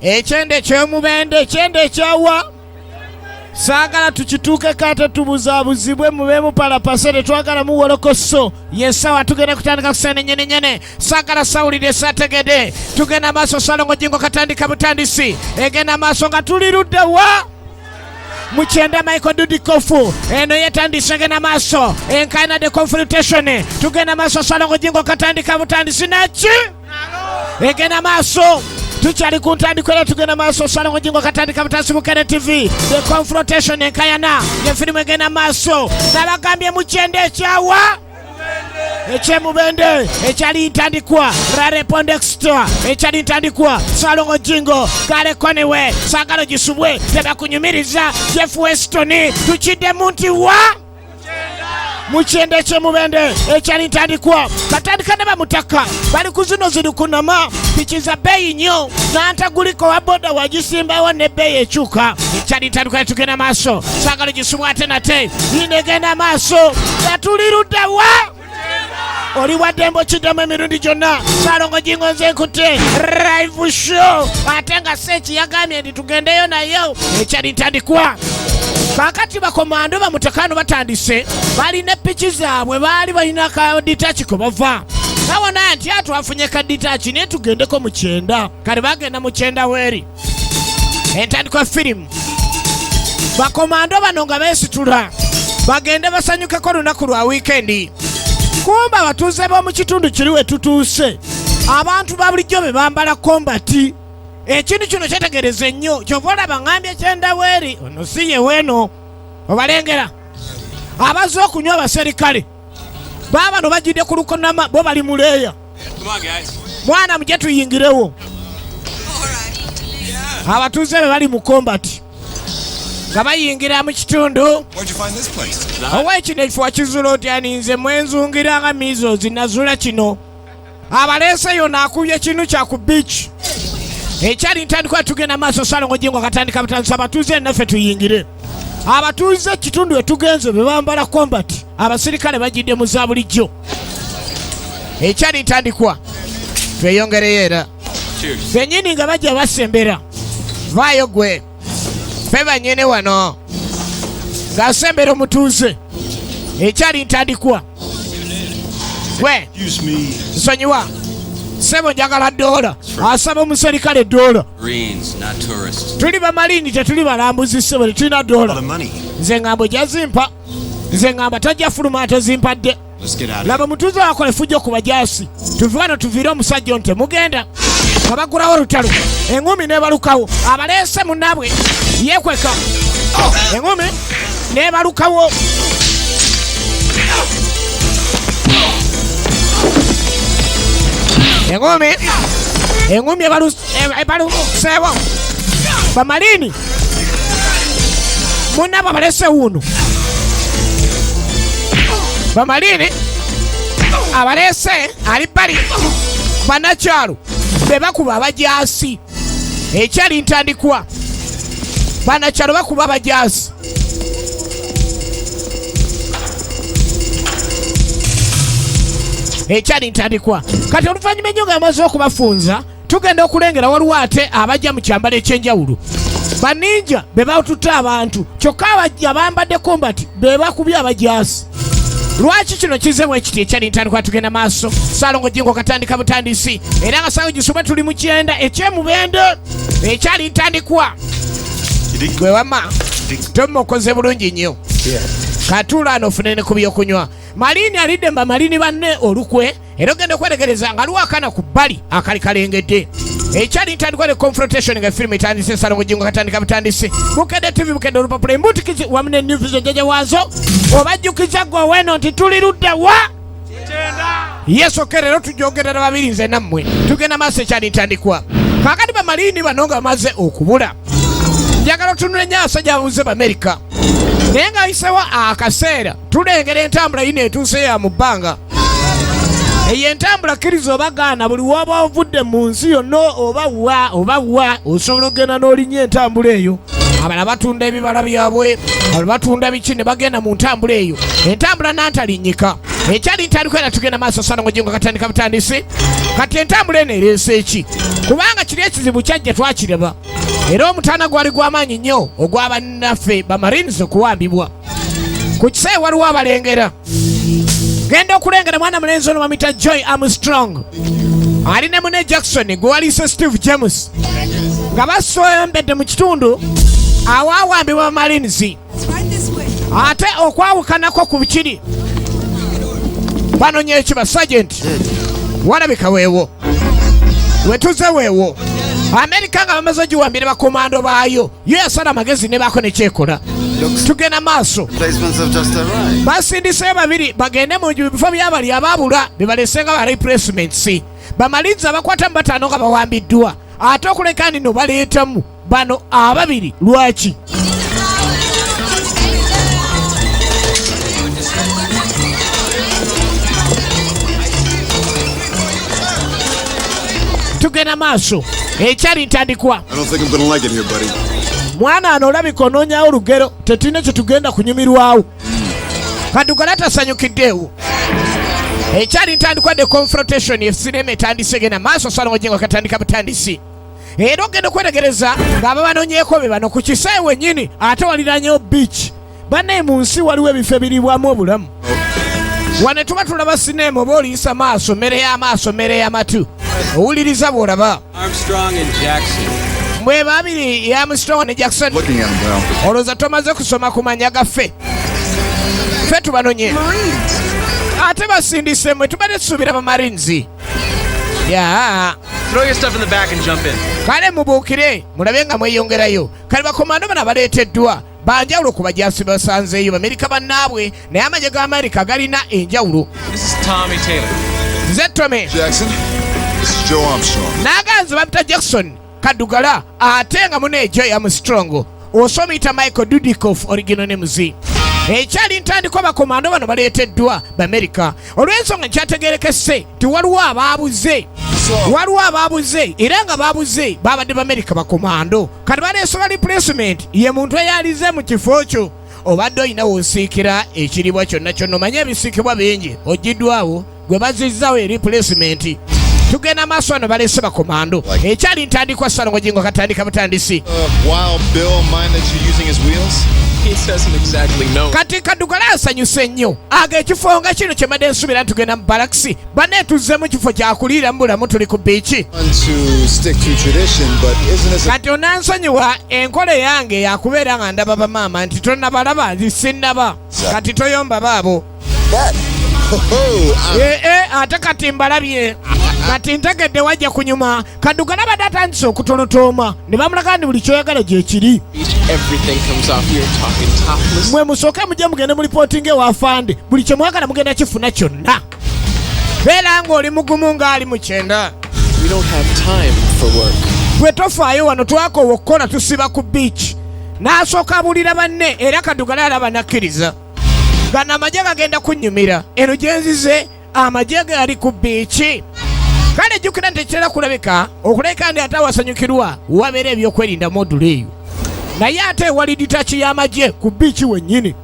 Ekyende ky'omubende ekyende kyawa saagala tukituuke kate tubuzaabuzibwe mubeemu palapasere twagala muwolokoso yesawa tugenda kutandika kusenenyenenyene saagala sawulire sategede tugenda maaso Salongo Jingo katandika butandisi egenda maaso nga tuli ludda wa Mukyenda Michael Dudikofu eno yetandise egenda maaso enkaina de confrontation tugenda maaso Salongo Jingo katandika butandisi naki egenda maaso tukyali ku ntandikwa era tugenda maaso Salongo Jingo katandika butandisi mu Kene TV the confrontation enkayana ng'efirimu egenda maaso nabagambye Mukyenda ekyawa ekyemubende ekyali ntandikwa Rarepondexter ekyali ntandikwa Salongo Jingo galekonewe saagala gisubwe tebakunyumiriza Jeff Weston tukiddemu nti wa Mukyenda ekyemubende ekyali ntandikwa batandika ne bamutaka bali ku zino ziri kunama piki za bbeeyi nnyo n'antaguliko wa boda wagisimbawo ne bbeeyi ekyuka ekyali ntandikwa tugenda maaso saagala gisubwe ate nate yinegenda maaso yatulirudda wa oli waddembo kiddemu emirundi gyonna Salongo Jingo nze nkutte live show ate nga Seeki yagambye nti tugendeyo nayo ekyali ntandikwa kakati bakomando bamutakano batandise balina piki zaabwe baali balina kaditachi ko bava nawona nti atwafunye kaditachi naye tugendeko Mukyenda kale bagenda Mukyenda weeri entandikwa firimu bakomando bano nga beesitula bagende basanyukeko lunaku lwa wiikendi kumba abatuuze b'omu kitundu kiri we tutuuse abantu ba bulijjo be bambala kombati ekintu kino kyetegereze nnyo kyova olaba ngambye Kyenda weeri ono si ye weeno obalengera abazze okunywa abaserikale baabano bagidde ku lukonama bo bali muleeya mwana mujje tuyingirewo abatuuze be bali mu kombati nga bayingira mu kitundu owekino ekifo wakizuula otya ninze mwenzungira nga mizozi nazula kino abaleese yonna akubye kinu kya ku biiki ekyali ntandikwa tugenda maaso Salongo Jingo katandika butandisi abatuuze naffe tuyingire abatuuze kitundu wetugenze be bambala kombati abasirikale bagidde mu za bulijjo ekyali ntandikwa tweyongereyo era fenyini nga bajja basembera vaayo gwe fe banyene wano ng'asembera omutuuze ekyali ntandikwa gwe nsonyiwa sebo njagala $1 asaba omuserikale $1 tuli bamalini tetuli balambuzi sebo tetulina $1 nze ngamba ojazimpa nze ngamba tajja fuluma atezimpadde laba omutuuze wakola efujjo ku bajaasi tuve wano tuviire omusajja nte mugenda nga bagulawo olutalo eŋŋumi nebalukawo abaleese munnabwe yeekweka eŋŋumi nebalukawo eŋŋumi ebaluseewo bamalini munnabwe abaleese wuuno bamalini abaleese ali bali bannakyalo be bakuba abajaasi ekyali ntandikwa bannakyalo bakuba abajaasi ekyali ntandikwa kati oluvannyuma ennyo nga amaze okubafunza tugenda okulengera waliwo ate abajja mu kyambalo ekyenjawulo baninja be batutte abantu kyokka abambadde kombati be bakubye abajaasi lwaki kino kizemu ekiti ekyali ntandikwa tugenda maaso Salongo Jingo katandika butandisi era nga sawo gisubwe tuli mu Kyenda ekyemubende ekyali ntandikwa gwe wama tomukoze bulungi nnyo katuula ano funene ku byokunywa malini alidde mba malini banne olukwe era ogenda okweregereza nga luwakana ku bbali akali kalengedde ekyali ntandikwa ne confrontation nga firimu etandise Salongo Jingo katandika butandisi Bukedde TV Bukedde olupapula embutikizi wamu ne news enjeje waazo obajjukiza gwe weno nti tuli ludda wa yesu kerero tujogerera babiri nze nammwe tugenda maaso ekyali ntandikwa kakati bamalini bano nga bamaze okubula njagala otunula ennyo abasajja ababuze b'Amerika naye nga ayisewo akaseera tulengera entambula yino etuuse ya mu bbanga eyo entambula kkiriza oba gaana buli woba ovudde mu nsi yonna oba wa osobola okgenda n'olinnya entambula eyo abala batunda ebibala byabwe abala batunda biki ne bagenda mu ntambula eyo entambula nantalinnyika ekyali ntandikwa era tugenda maaso sana ng'ojengo katandika butandisi kati entambula eno ereese eki kubanga kiri ekizibu kyajja twakiraba era omutaana gwali gw'amaanyi nnyo ogw'abannaffe bamarines okuwambibwa ku kisayi waliwo abalengera genda okulengera mwana mulenzi ono bamuyita Joy Armstrong ali ne mune Jackson gwe waliise Steve James nga basombedde mu kitundu awaawambibwa bamarines ate okwawukanako ku bikiri banonye ekiba Sergeant walabika weewo wetuze weewo Amerika nga bamaze ogiwambire bakomando baayo yo yasala amagezi ne baako nekyekola tugenda maaso basindiseyo babiri bagende mu bifo byabali abaabula bebalesenga ba replacements bamalinzi abakwata mu bataano nga bawambiddwa ate okuleka nino baleetamu bano ababiri lwaki tugenda maaso ekyali ntandikwa mwana ano olabika onoonyawo olugero tetulina kye tugenda kunyumirwawo kadugala tasanyukiddeewo ekyali ntandikwa the confrontation esinema etandise genda maaso sala ngojengo katandika butandisi era ogenda okwetegereza ng'ababanoonyeeko be bano ku kisaawe wennyini ate waliranyewo beach bannaye mu nsi waliwo ebifo ebiribwamu obulamu wane tuba tulaba sinema oba oliyisa maaso mmere y'amaaso mmere y'amatu owuliriza bw'olaba mwe babiri Armstrong ne Jackson olowooza tomaze kusoma ku manya gaffe ffe tubanonye ate basindise mwe tubadde tusuubira bamarines kale mubuukire mulabe nga mweyongerayo kale bakomando bano baleeteddwa banjawulo ku bajasi basanzeeyo bamerika bannaabwe naye amagye ga Amerika galina enjawulo nze Tommy n'aganzi bamita Jackson kadugala ate nga mune Joy Armstrong osomiyita Michael Dudikoff original names ekyali ntandikwa bakomando bano baleeteddwa b'Amerika olw'ensonga nkyategerekese tiwaliwo abaabuze era nga baabuze babadde b'Amerika bakomando kati baleesoba replacement ye muntu eyalize mu kifo kyo obadde olina wosiikira ekiribwa kyonna kyonna omanye ebisiikibwa bingi ogiddwawo gwe bazizzaawo replacement tugenda maaso ano baleese bakomando ekyali ntandikwa sano ngojengo katandika butandisi kati kadugala asanyuse nnyo aga ekifo nga kino kyemadde nsubira ntugenda mu balakisi banne tuzzemu kifo kyakuliiramu bulamu tuli ku biiki kati onansonyiwa enkola yange yakubeera nga ndaba bamaama nti tonabalaba zisinnaba kati toyomba baabo ate kati mbalabye kati ntegedde wajja kunyuma kadugala badde atandise okutonotooma ne bamulaga ndi buli kyoyagala gyekiri mwe musooke mujje mugende mu lipootinga ewafande buli kye mwagala mugenda kifuna kyonna beera ng'oli mugumu ng'ali mu kyenda gwe tofaayo wano twakoowa okukola tusiba ku biiki n'asooka abulira banne era kadugala alaba nakkiriza gano amagye gagenda kunnyumira eno gyenzize amagye gali ku biiki kale jjukira nti tekitera kulabika okuleka ndi ate awasanyukirwa wabeera ebyokwerinda modulo eyo naye ate wali ditaki y'amagye ku biiki wennyini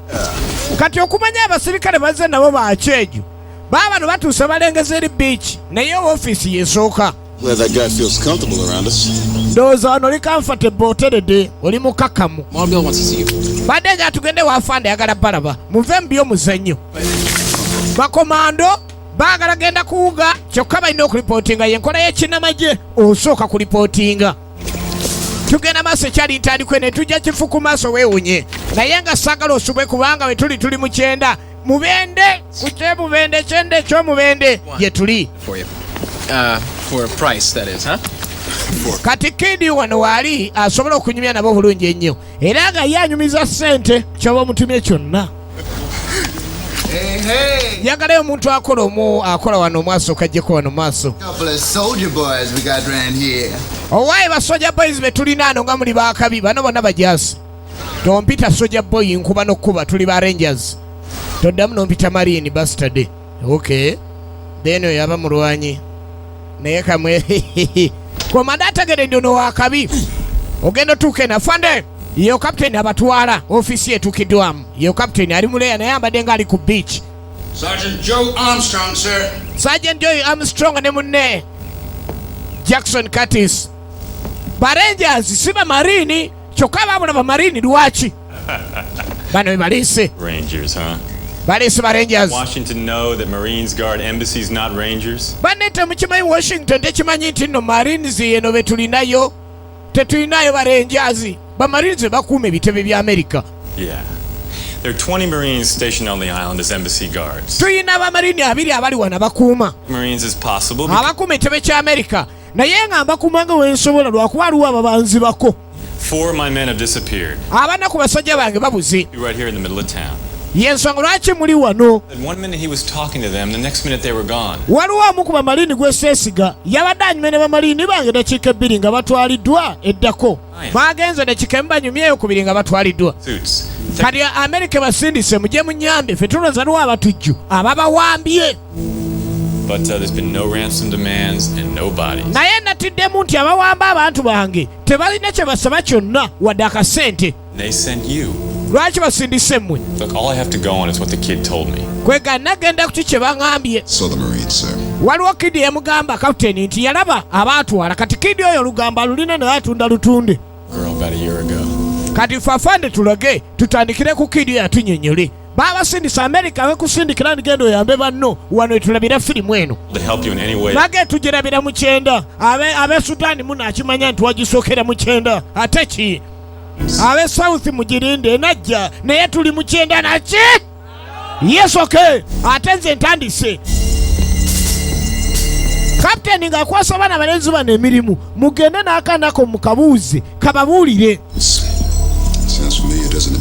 kati okumanya abasirikale bazze nabo bakyejo baba bano batuuse balengeza eri biiki naye ofiisi yesooka ndowooza wano oli comfortable oteredde oli mukakamu badde nga tugende wafande ayagala balaba muve mu by'omuzannyo bakomando baagala genda kuwuga kyokka balina okulipootinga yenkola y'ekinnamagye osooka kulipootinga tugenda maaso ekyali ntandikwe ne tujja kifu ku maaso weewunye naye nga saagala osubwe kubanga we tuli mu kyenda mubende ku kyemubende kyenda ekyomubende gye tuli kati kidi wano waali asobola okunyumya nabo bulungi ennyo era nga ye anyumiza ssente kyoba omutumye kyonna yagalayo omuntu akola wano omwasooka ajjeko wano maaso owaayi basoja boys be tulina ano nga muli bakabi bano bonna bajasi tompita soja boy nkuba n'okkuba tuli ba rangers toddamu nompita marine bastard okay then oyo aba mulwanyi naye kamwe komanda ategeredde ono wakabi ogenda otuuke nafande yeyo kapiteni abatwala ofiisi etuukiddwamu yeyo kapiteni ali muleya naye ambadde nga ali ku beach Sergeant Joe Armstrong, sir. Sergeant Joe Armstrong ne munne Jackson Curtis. Barangers siba marini kyokka babula bamarini lwaki bano bebalise Rangers, huh? balise ba Rangers. Washington know that Marines guard embassies, not Rangers. Banete mukimanyi Washington tekimanyi nti nno Marines eno betulinayo tetulinayo ba Rangers. Ba Marines bakuuma ebitebe bya America. Yeah. There are 20 Marines stationed on the island as embassy guards. Tulina abamarini 2 abali wana bakuuma. Marines is possible. Abakuuma ekitebe kya America. Naye nga mbakuumanga wensobola lwakuba aliwo ababanzi bako. 4 of my men have disappeared. Abana ku basajja bange babuze. Right here in the middle of town. Yensonga lwaki muli wano. And 1 minute he was talking to them, the next minute they were gone. Waliwo omu ku bamarini gw'eseesiga yabadde anyumye ne bamarini bange dakiika 2 nga batwaliddwa eddako. Bagenze dakiika banyumyeyo 2 nga batwaliddwa. Suits. Kati Amerika basindise mujje munyambe ffe tulonza lwa abatujju ababawambye. But there's been no ransom demands and no bodies. Naye natiddemu nti abawamba abantu bange tebalina kye basaba kyonna wadde akasente. They sent you. Lwaki basindise mmwe? Look, all I have to go on is what the kid told me. Kwega nagenda ku kye baŋŋambye. So the Marines, sir. Waliwo kidi yamugamba kapiteni nti yalaba abaatwala kati kidi oyo olugamba alulina naye atunda lutunde. Girl about a year ago. Kati ffe afande tulage tutandikire ku kidi yatunyonyole. Baabasindisa Amerika bekusindikira nigenda oyambe banno wano etulabira firimu eno. To help you in any way. Bage tugirabira mu kyenda. Abe Sudan munakimanya nti wagisookera mu kyenda. Ate ki? Abe South mugirinde najja naye tuli mu kyenda naki? Yes, okay. Ate nze ntandise. Kapteni ng'akwasa abaana balenzi bano emirimu mugende n'akanako mukabuuze kababuulire. Sounds familiar, doesn't it?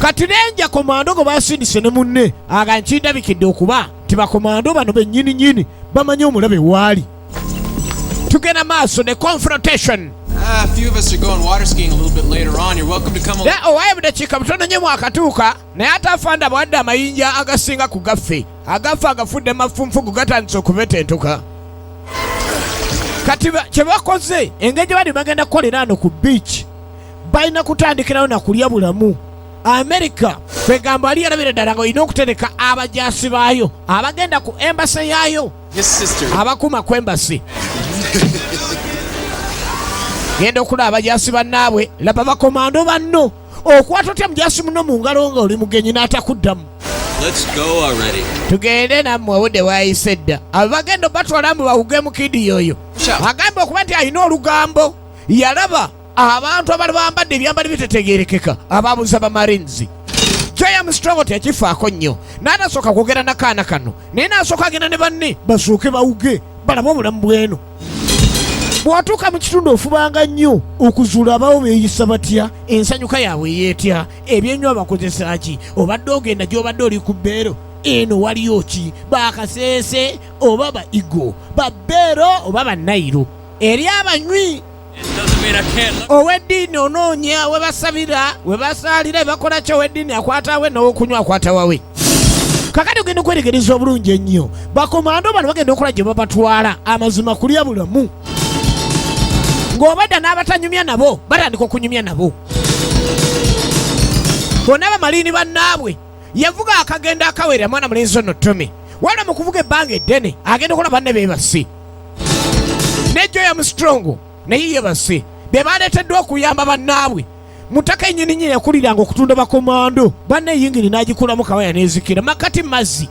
Kati nenja komando go basindise ne munne agankindabikidde okuba ti bakomando bano bennyini nyini bamanyi omulabe waali. Tugenda maaso ne confrontation. A few of us are going water skiing a little bit later on. You're welcome to come along. Owaye budakiika butono nnyo mwakatuuka naye ate afanda bawadde amayinja agasinga ku gaffe agaffe agafudde mafunfugu gatandise okubetentuka. Kati kye bakoze engeri bali bagenda kukolera ano ku beach balina kutandikirawo na kulya bulamu. Amerika kwegamba ali yalabira ddala nga olina okutereka abajaasi baayo abagenda ku embasi yaayo abakuuma ku embasi. Genda okulaba abajaasi bannaabwe laba bakomando banno okwata otya mujaasi muno mu ngalo nga oli mugenyi n'atakuddamu. Tugende nammwe obudde bwayise dda abo bagenda batwala mbu bawuge mu kidi yoyo agamba okuba nti alina olugambo yalaba abantu abali bambadde ebyambali bitetegerekeka ababuza ba Marines. Joe Armstrong tekifaako nnyo n'atasooka kwogera nakaana kano naye n'asooka agenda ne banne basooke bawuge balabe obulamu bweno. Bw'otuuka mu kitundu ofubanga nnyo okuzuula abawo beeyisa batya ensanyuka yaabwe yeetya ebyenywa bakozesa ki obadde ogenda gy'obadde oli ku bbeero eno waliyo ki bakaseese oba ba igo ba bbeero oba ba nayiro eri abanywi ow'eddiini onoonya we basabira we basaalira bakola ki ow'eddiini akwatawe n'owokunywa akwatawawe. Kakati ogenda okweregereza obulungi ennyo bakomando bano bagenda okola gye babatwala amazima kulya bulamu ng'obadda n'abatanyumya nabo batandika okunyumya nabo. Bonna bamaliini bannaabwe yavuga akagenda akawerera mwana mulenzi ono Tommy wala mu kuvuga ebbanga eddene agenda okukola banne beebase ne Joe Armstrong naye yeebase be baleeteddwa okuyamba bannaabwe mutaka ennyini nnyini yakuliranga okutunda bakomando banne yingini n'agikulamu kawaya n'ezikira makati mazzi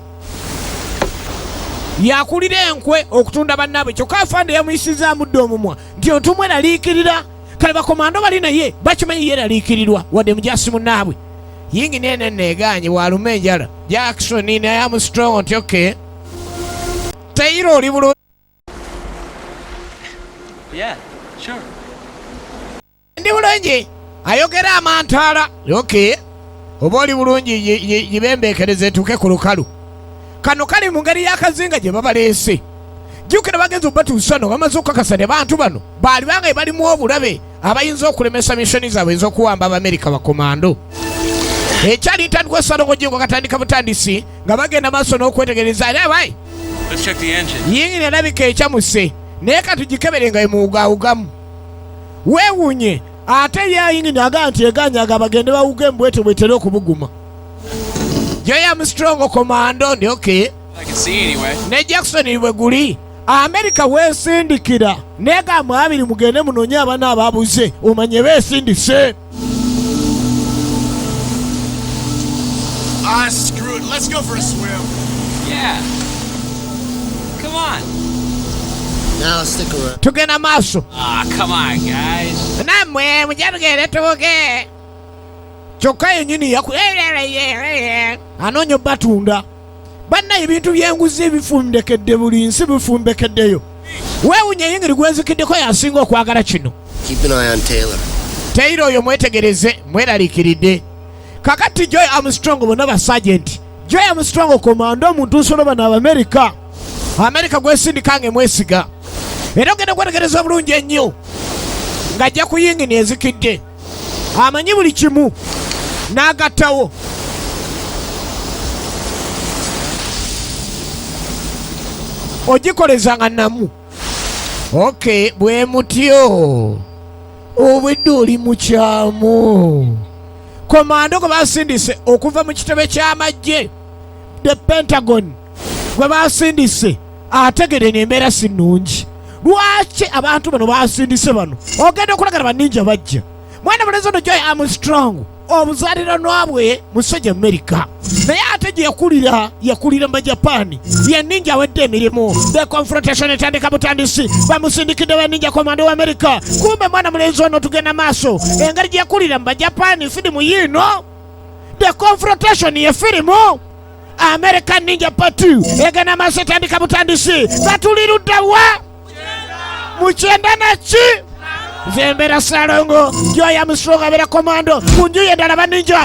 yakulira enkwe okutunda bannaabwe kyokka afande yamuyisizaamu dde omumwa nti otumweraliikirira kale bakomando bali naye bakimanyi yeraliikirirwa wadde mujaasi munnaabwe yingini ene neeganye waluma enjala Jackson ne Armstrong nti okay teyira oli bulungi. Yeah, sure. Ndi bulungi ayogera amantaala okay oba oli bulungi yibembeekereze etuuke ku lukalu kano kali mu ngeri y'akazinga gye babaleese. Jjukira bagenzi obatuusa no bamaze okukakasa ne bantu bano baali bange balimu obulabe abayinza okulemesa missoni zaabwe eyinza okuwamba Abamerika bakomando. Ekyali ntandikwa Salongo Jingo katandika butandisi nga bagenda maaso n'okwetegereza abayi yingini alabika ekyamuse naye katugikebere nga emuwugaawugamu weewuunye ate yayingini aga nti eganyaga bagende bawuge mbwete bwetere okubuguma Joy Armstrong komando ndi okay. I can see anyway. Ne Jackson iwe guli. America wesindikira. Nega mwabiri mugende munonya abana ababuze. Omanye besindise. Screw it. Let's go for a swim. Yeah. Come on. Now let's stick around. Tugenda maaso. Come on, guys. Namwe mujagere tuge. Kyokka yennyini yaku anoonya batunda. Banna ebintu byenguzi ebifumbekedde buli nsi bifumbekeddeyo. Weewunya yingiri gwezikiddeko yasinga okwagala kino. Keep an eye on Taylor. Taylor oyo mwetegereze mweraliikiridde. Kakati Joy Armstrong bonna ba sergeant. Joy Armstrong komando omuntu nsolo bano America. America gwesindika mwesiga. Era ogenda kwetegereza bulungi ennyo. Ng'ajja ku yingini ezikidde. Amanyi buli kimu. N'agattawo. Ogikolezanga namu. Okay, bwe mutyo. Obwedde oli mu kyamu. Komando gwe basindise okuva mu kitebe ky'amagye. The Pentagon. Gwe basindise. Ategere n'embeera si nnungi. Lwaki abantu bano basindise bano? Ogenda okulagala banninja bajja. Mwana mulenzi ono Joy Armstrong obuzaaliranwa bwe musajja America. Naye ate gye yakulira mu Japan. Ye ninja awedde emirimu. The confrontation etandika butandisi. Bamusindikidde banninja komando wa America. Kumbe mwana mulenzi ono tugenda maaso. Engeri gye yakulira mu Japan firimu yiino. The confrontation ye firimu. American Ninja Part 2 egana maaso etandika butandisi. Batuliruddawa mukyenda naki Zembera Salongo. Joy Armstrong abera komando kunjuye endala baninja.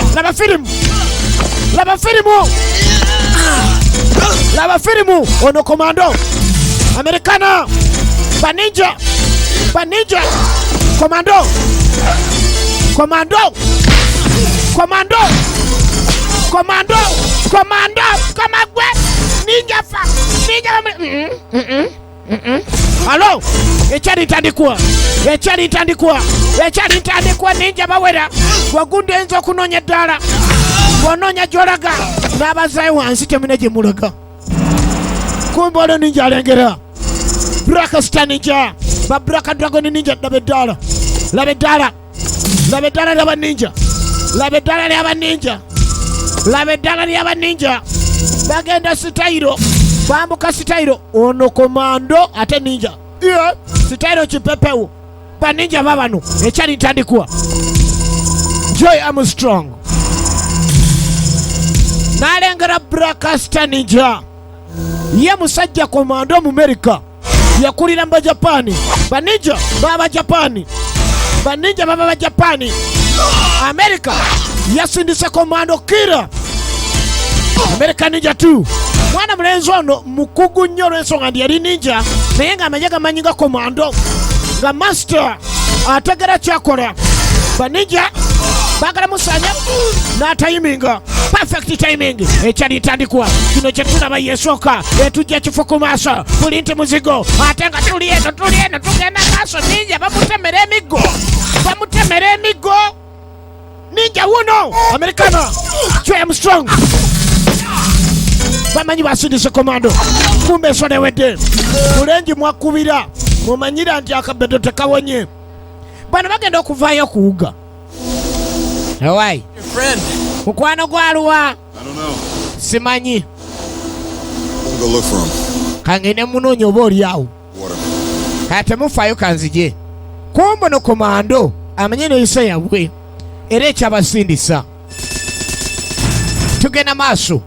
Laba firimu ono komando Americana baninja komando kamagwe ninja fa ninja Hello, echali tandikwa ninja bawera wagunde enzo kunonya ddala wononya jolaga n'abazayi wansi temune gye mulaga. Kumbe ono ninja alengera Black Star Ninja ba Black Dragon Ninja labe ddala lyaba ninja bagenda sitayiro bambuka sitayiro ono komando ate ninja sitayiro kipepewo baninja babano ekyali ntandikwa Joy Armstrong n'alengera Black Star Ninja ye musajja komando mu America yakulira mu Japani baninja baba Japani America yasindise komando kira American Ninja 2 mwana mulenzi ono mukugu nnyo olw'ensonga ndi yali ninja naye ng'amanye gamanyi nga komando nga master ategera kyakola baninja bagala musanya n'atayiminga perfect timing ekyali ntandikwa kino kye tulaba yesooka etujja kifo ku maaso buli nti muzigo ate nga tuli eno tugenda maaso ninja bamutemera emigo ninja wuno Americana Joy Armstrong bamanyi basindise komando kumbe ensonga ewedde mulengi mwakubira mumanyira nti akabedo tekawonye bano bagenda okuvaayo kuwuga awai mukwano gwaluwa simanyi kangende munoonya oba oli awo kaya temufaayo kanzije kumbe no komando amanye neeyisa yabwe era ekyabasindisa tugenda maaso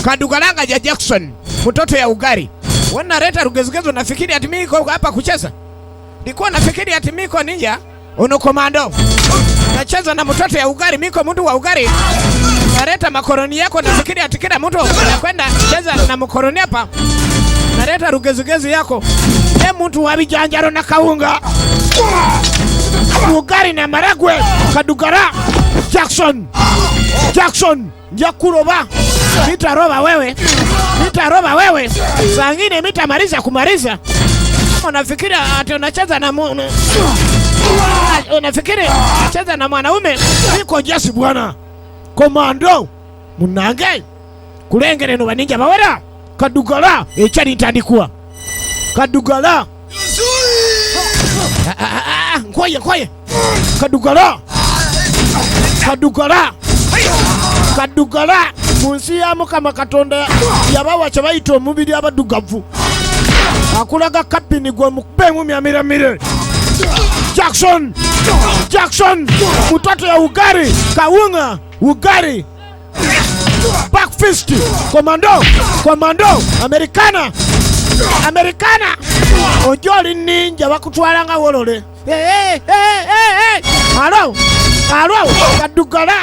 kadugalanga ja Jackson mtoto ya ugari wanaleta rugezugezo nafikiri ati miko hapa kucheza nilikuwa nafikiri ati miko ninja uno komando nacheza na mtoto ya ugari miko mtu wa ugari naleta makoroni yako nafikiri ati kila mtu anakwenda cheza na makoroni hapa naleta rugezugezo yako mtu wa bijanjaro na kaunga ugari na maragwe kadugara Jackson njakuroba mitaroba wewe sangine mitamaliza kumaliza unafikiri ati unacheza na Unafikiri cheza na mwanaume? Niko jasi bwana. Komando munange kulengera eno baninja bawera kadugala ekyali ntandikwa kadugala nkoye kadugala munsi ya Mukama Katonda yabawa kye bayita omubiri abadugavu akulaga kapini gwe mukupemu myamiramire Jackson mtoto ya ugari kawunga ugari back fist komando Americana ojoli ninja bakutwala nga wolole alo kadugala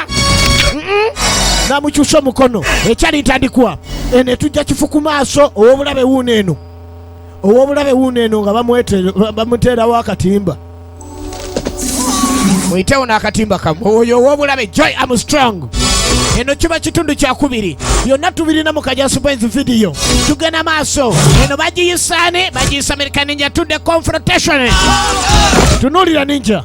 namukyusa mukono ekyali ntandikwa ene tujja kifuku maaso owobulabe wuuneeno nga bamuteerawo akatimba mwitewo n'akatimba kamwe oyo owobulabe Joy Armstrong. Eno kiba kitundu kya kubiri byonna tubirina mu Kajasi Boys video. Tugenda maaso eno bagiyisaane bagiyisa American Ninja tudde confrontation. Tunuulira ninja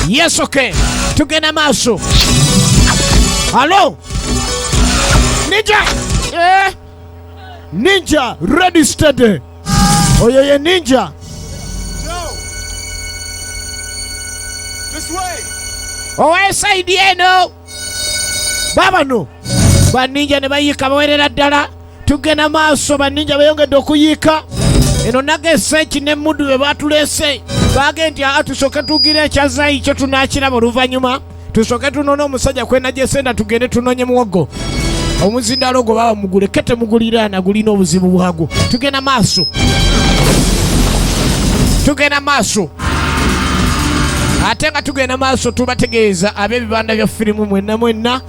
yes okay tugenda maaso. Hello Ninja ready steady. Oyo ye ninja. This way. Owe side eno. Baba no. Baninja ne bayika bawerera ddala. Tugenda maaso baninja bayongedde okuyika. Eno nagese kine mudu be batulese. Bagenti atusoke tugire ekyazayi kyo tunakiraba oluvannyuma. Tusoke tunone omusajja kwena gyesenda tugende tunonye muwogo. Omuzindalo go baba mugule kete mugulirana gulina obuzibu bwago. Tugenda maaso ate nga tugenda maaso tubategeeza ab'ebibanda bya firimu mwenna mulina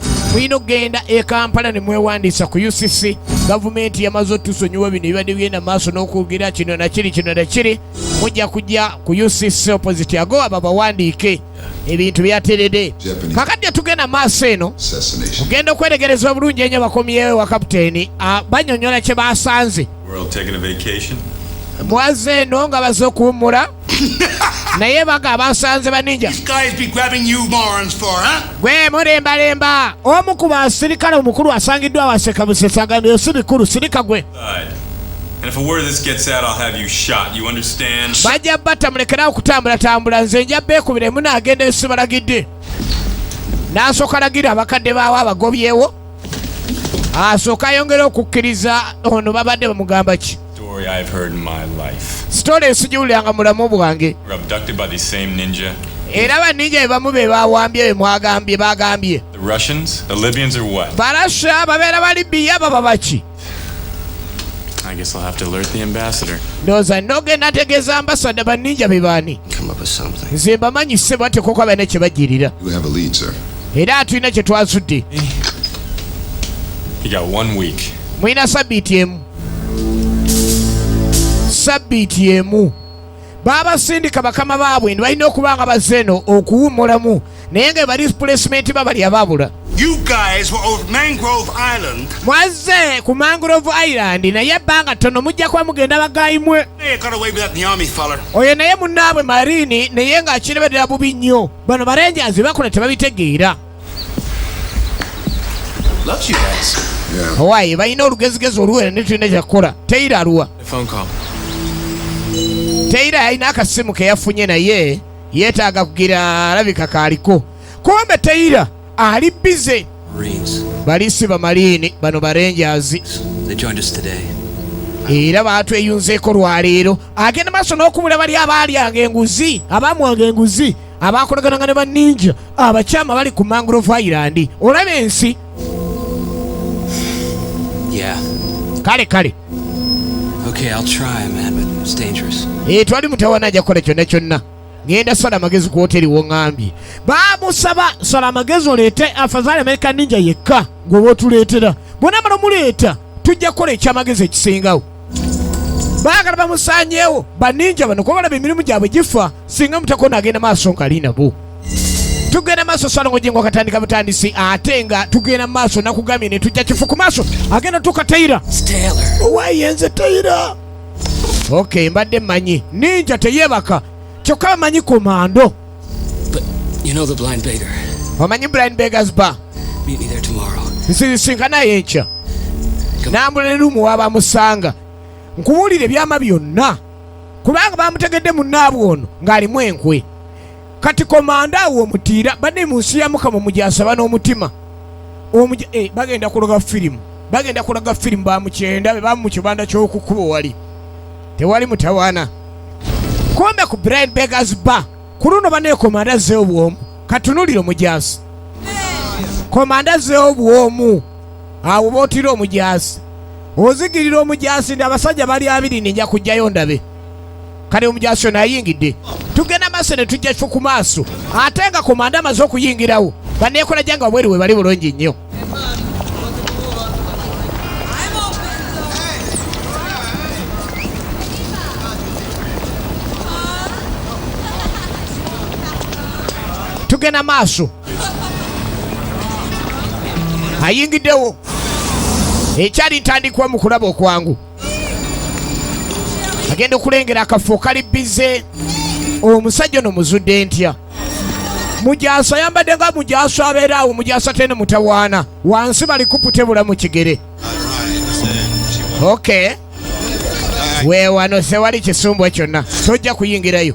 okugenda e Kampala ne mwewandiisa ku UCC. Gavumenti yamaze otusonyiwa bino ebibadde bigenda maaso n'okugira kino na kiri mujja kujja ku UCC opposite ago abo bawandiike ebintu byateredde. Kakadde tugenda maaso eno ogenda okweregereza obulungi ennyo bakomyewo wa kapiteeni banyonyola kye basanze mwaze eno nga baze okuwummula naye baga basanze baninja gwe mulembalemba omu ku basirikale omukulu asangiddwa awaseka busesagano yosi bikulu sirika gwe bajja batta mulekerawo kutambulatambula nze nja beekubira munaagenda ensi balagidde n'asooka lagira abakadde baawo abagobyewo asooka ayongera okukkiriza ono babadde bamugamba ki story esigiwuliranga mulamu bwange era baninja be bamu be bawambye be bagambye Barasha babeera bali Libya baba baki ndowooza nogenda ategeeza ambasada baninja be baani nze mbamanyise bwate koko abaana kye bagirira era tulina kye twazudde mulina sabbiiti emu babasindika bakama baabwe ndi balina okuba nga bazeno okuwummulamu naye nga bali replacement babali abaabula mwazze ku Mangrove Island naye ebbanga ttono mujja kuba mugenda bagayimwe oyo naye munnaabwe Marini naye ng'akireberera bubi nnyo bano barenjazi bakola tebabitegeera owaye balina olugezigezi oluwera ne tulina kyakukola Teira aluwa Teira yalina akasimu ke yafunye naye yeetaaga kugira alabika kaaliko kumbe Teira ali bize bali si bamarini bano barenjazi era batweyunzeeko lwaleero agenda maaso n'okubula bali abaalyanga enguzi abaamwanga enguzi abakolagananga ne baninja abakyama bali ku Mangrove Island olaba ensi kale twali mutawana ajja kukola kyonna ngenda sala amagezi ku hoteri wongambye bamusaba sala amagezi oleete afadhali American Ninja yekka ng'oba otuleetera bonna bano muleeta tujja kukola ekyamagezi ekisingawo baagala bamusaanyeewo baninja bano kuba balaba emirimu gyabwe gifa singa mutakona agenda maaso ng'ali nabo tugenda maaso Salongo Jengo katandika butandisi ate nga tugenda maaso nakugambye ne tujja kifu ku maaso agenda tuka Taylor. Wayenze Taylor. Okay, mbadde manyi Ninja teyebaka kyokka manyi komando. But you know the Blind Beggar. Wamanyi Blind Beggars Bar. Meet me there tomorrow. Nsisinkana yenkya nambulerumu wabamusanga nkuwulire ebyama byonna kubanga bamutegedde munnaabwe ono ng'alimu enkwe. Kati komanda awo omutiira badde mu nsi ya Mukama mujasaba n'omutima bagenda kulaga firimu bamukyenda be bamu mu kibanda ky'okukuba wali tewali mutawaana kombe ku Blind Beggars Bar ku luno bane komanda zeewo bwomu katunulire omujasi komanda zeewo bwomu awo bootira omujasi ozigirira omujasi ndi abasajja bali 2 ninja kujjayo ndabe kale omujasi ono ayingidde tugenda maaso ne tujja kifu ku maaso ate nga komanda amaze okuyingirawo baneekola janga wabweri we bali bulungi nnyo. Tugenda maaso ayingiddewo ekyali ntandikwa mu kulaba okwangu agenda okulengera akafo kali bize. Omusajja ono muzudde ntya mujasa ayambadde nga mujasa abeera awo mujasa tene mutawaana wansi bali kuputebula mu kigere. Okay, weewano sewali kisumbwa kyonna tojja kuyingirayo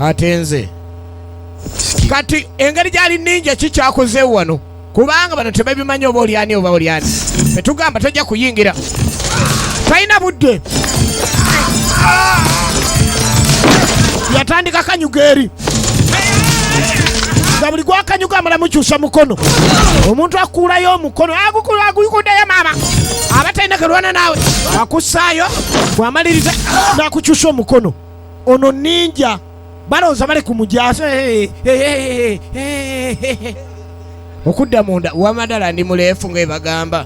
ate nze. Kati engeri gyali Ninja kikyakoze wano kubanga bano tebabimanyi oba olyani oba olyani tetugamba tojja kuyingira talina budde. Yatandika kanyuga eri nga buli gwakanyuga amala mukyusa mukono omuntu akuulayo omukono aguyikuddeyo maama aba talina kalwana naawe akussaayo bwamaliriza nakukyusa omukono. Ono Ninja balowooza bali ku mujasa okudda munda wamadala ndi muleefu ngaebagamba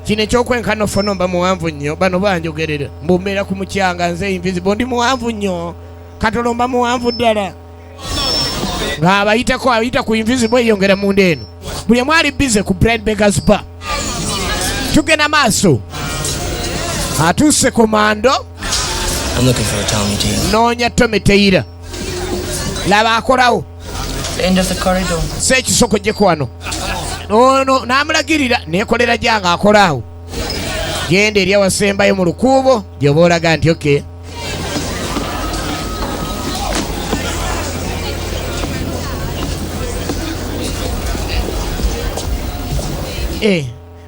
kino ekyokwenkano fono mba muwanvu nnyo bano banjogerera mbumbeera ku mukyanga nze invisible ndi muwanvu nnyo katono mba muwanvu ddala ng'abayita ku invisible eyongera munda eno buli mwali bize ku Blind Beggars Bar. Tugenda maaso atuuse komando noonya Tommy Taylor laba akolawo seekisoko gyeko wano ono n'amulagirira neekolera gyanga akolaawo genda eri awasembayo mu lukuubo gyoba olaga nti oke.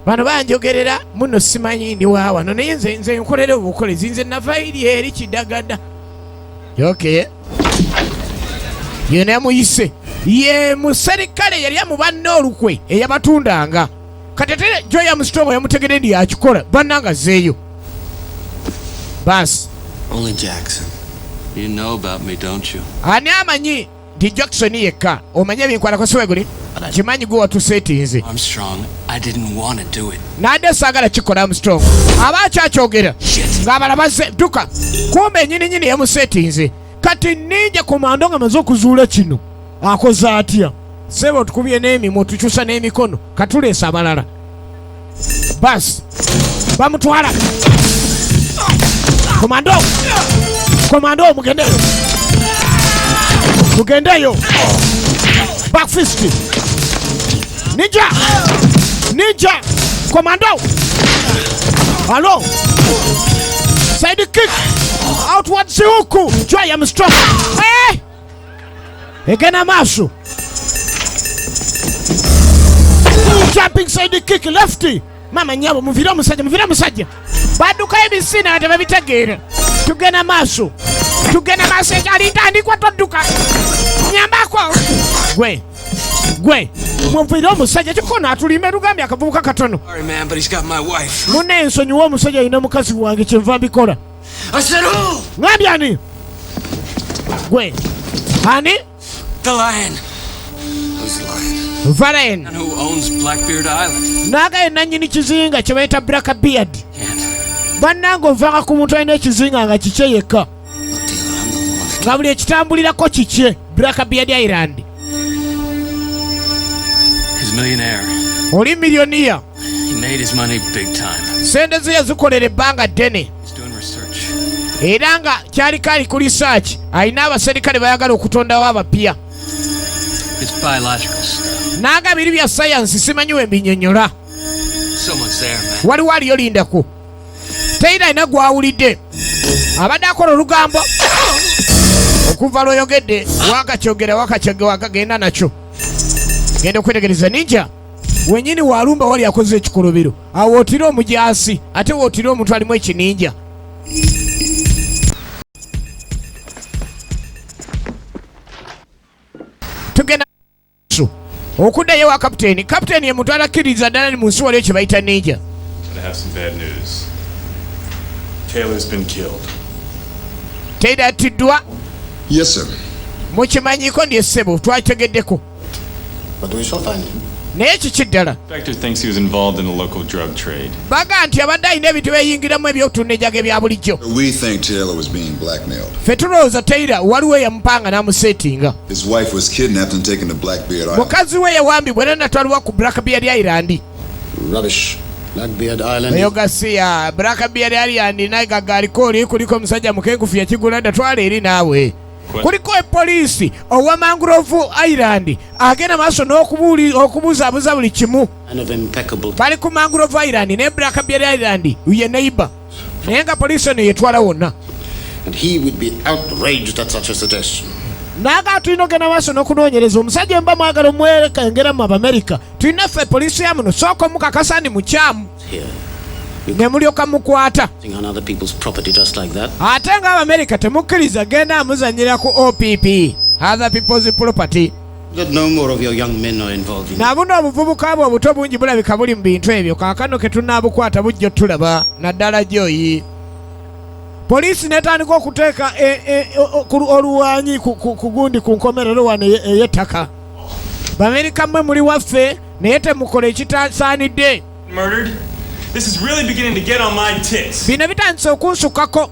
Bano banjogerera muno simanyi ndi waawano naye nze nkolera obukolezi nze navairi eri kidagada oke. Yena muyise ye muserikale yali amubanna olukwe eyabatundanga katetere Joy Armstrong yamutegedde ndi akikola bannanga zeeyo basi. Only Jackson. You know about me, don't you? Ani amanyi ndi Jackson yekka omanye ebinkwalako siweguli kimanyi gwe watusetinze. Armstrong, I didn't want to do it. Nadde saagala kikola Armstrong aba akyakyogera ng'abalabaze duka kumbe nyini yamusetinze. Kati Ninja komando nga maze okuzuula kino akoze atya sebo tukubye n'emimwa tukyusa n'emikono katuleesa abalala basi bamutwala komando mugendeyo back fist Ninja komando alo side kick outward siuku Joy Armstrong egena maaso jumping side kick lefty mama nyabo muvira omusajja badduka ebisina nga tebabitegeera. Tugenda maaso ekyali ntandikwa todduka nyambako gwe muvira omusajja kikono atulime lugambye akavubuka katono munne ensonyiwa omusajja alina mukazi wange kyenva mbikola. Ngambye ani gwe ani The Lion. Who's the lion? Valen And who owns Blackbeard Island? naga nanyini kizinga kye bayita Blackbeard And bannanga ovanga ku muntu alina ekizinga nga kikye yekka nga buli ekitambulirako kikye Blackbeard Island He's a millionaire. Oli miliyoniya. He made his money big time. Sente ze yazikolera ebbanga ddene. He's doing research. Era nga kyaliko ali ku research alina abaserikale bayagala okutondawo abapya. It's biological stuff. Nanga biri bya sayansi simanyi we mbinyonnyola. Someone's there, man. Waliwo aliyo lindako. Teyina alina gwawulidde. Abadde akola olugambo. Okuva lw'oyogedde wakagenda nakyo. Genda okwetegereza ninja. Wenyini walumba wali akoze ekikolobero. Awo otira omujaasi ate wootira omuntu alimu ekininja. Tugenda okuddayo wa kapiteeni. Kapiteeni ye muntu alakkiriza ddala ni mu nsi waliyo kye bayita ninja. But I have some bad news. Taylor's been killed. Taylor attiddwa. Yes, sir. Mukimanyiko ndi essebo twakitegeddeko. But we shall find him. Naye kiki ddala? Inspector thinks he was involved in the local drug trade. Baga nti abadde alina ebintu byeyingiramu ebyokutunda ejjaga ebya bulijjo. We think Taylor was being blackmailed. Ffe tulowooza Taylor waliwo eyamupanga n'amuseetinga. His wife was kidnapped and taken to Blackbeard Island. Mukazi we yawambibwa era natwalibwa ku Blackbeard Island. Rubbish. Blackbeard Island. Eyo gasiya Blackbeard Island naye gagaliko oli kuliko omusajja mukengufu yakigula ndatwala eri naawe. Kuliko epoliisi owa Mangrove Island agenda maaso n'okubuzaabuza buli kimu. Bali ku Mangrove Island ne Blackbeard Island ye neighbor. Naye nga poliisi eno yetwala wonna. And he would be outraged at such a suggestion. Naga tulina ogenda maaso n'okunoonyereza omusajja mba mwagala omwerekengeramu Abamerika. Tulina ffe poliisi ya muno sooka omukakasa ndi mukyamu. Ne mulyoka mukwata. Ate nga Abamerika temukkiriza genda amuzanyira ku OPP, other people's property. Nabuno obuvubuka bwe obuto bungi bulabika buli mu bintu ebyo kaakano ke tunaabukwata bujjo tulaba naddala gyoyi. Poliisi netandika okuteeka oluwanyi ku gundi ku nkomerero wano ey'ettaka. Bamerika mmwe muli waffe naye temukola ekitasaanidde. Murdered? This is really beginning to get on my tits. Bino bitandise okunsukako.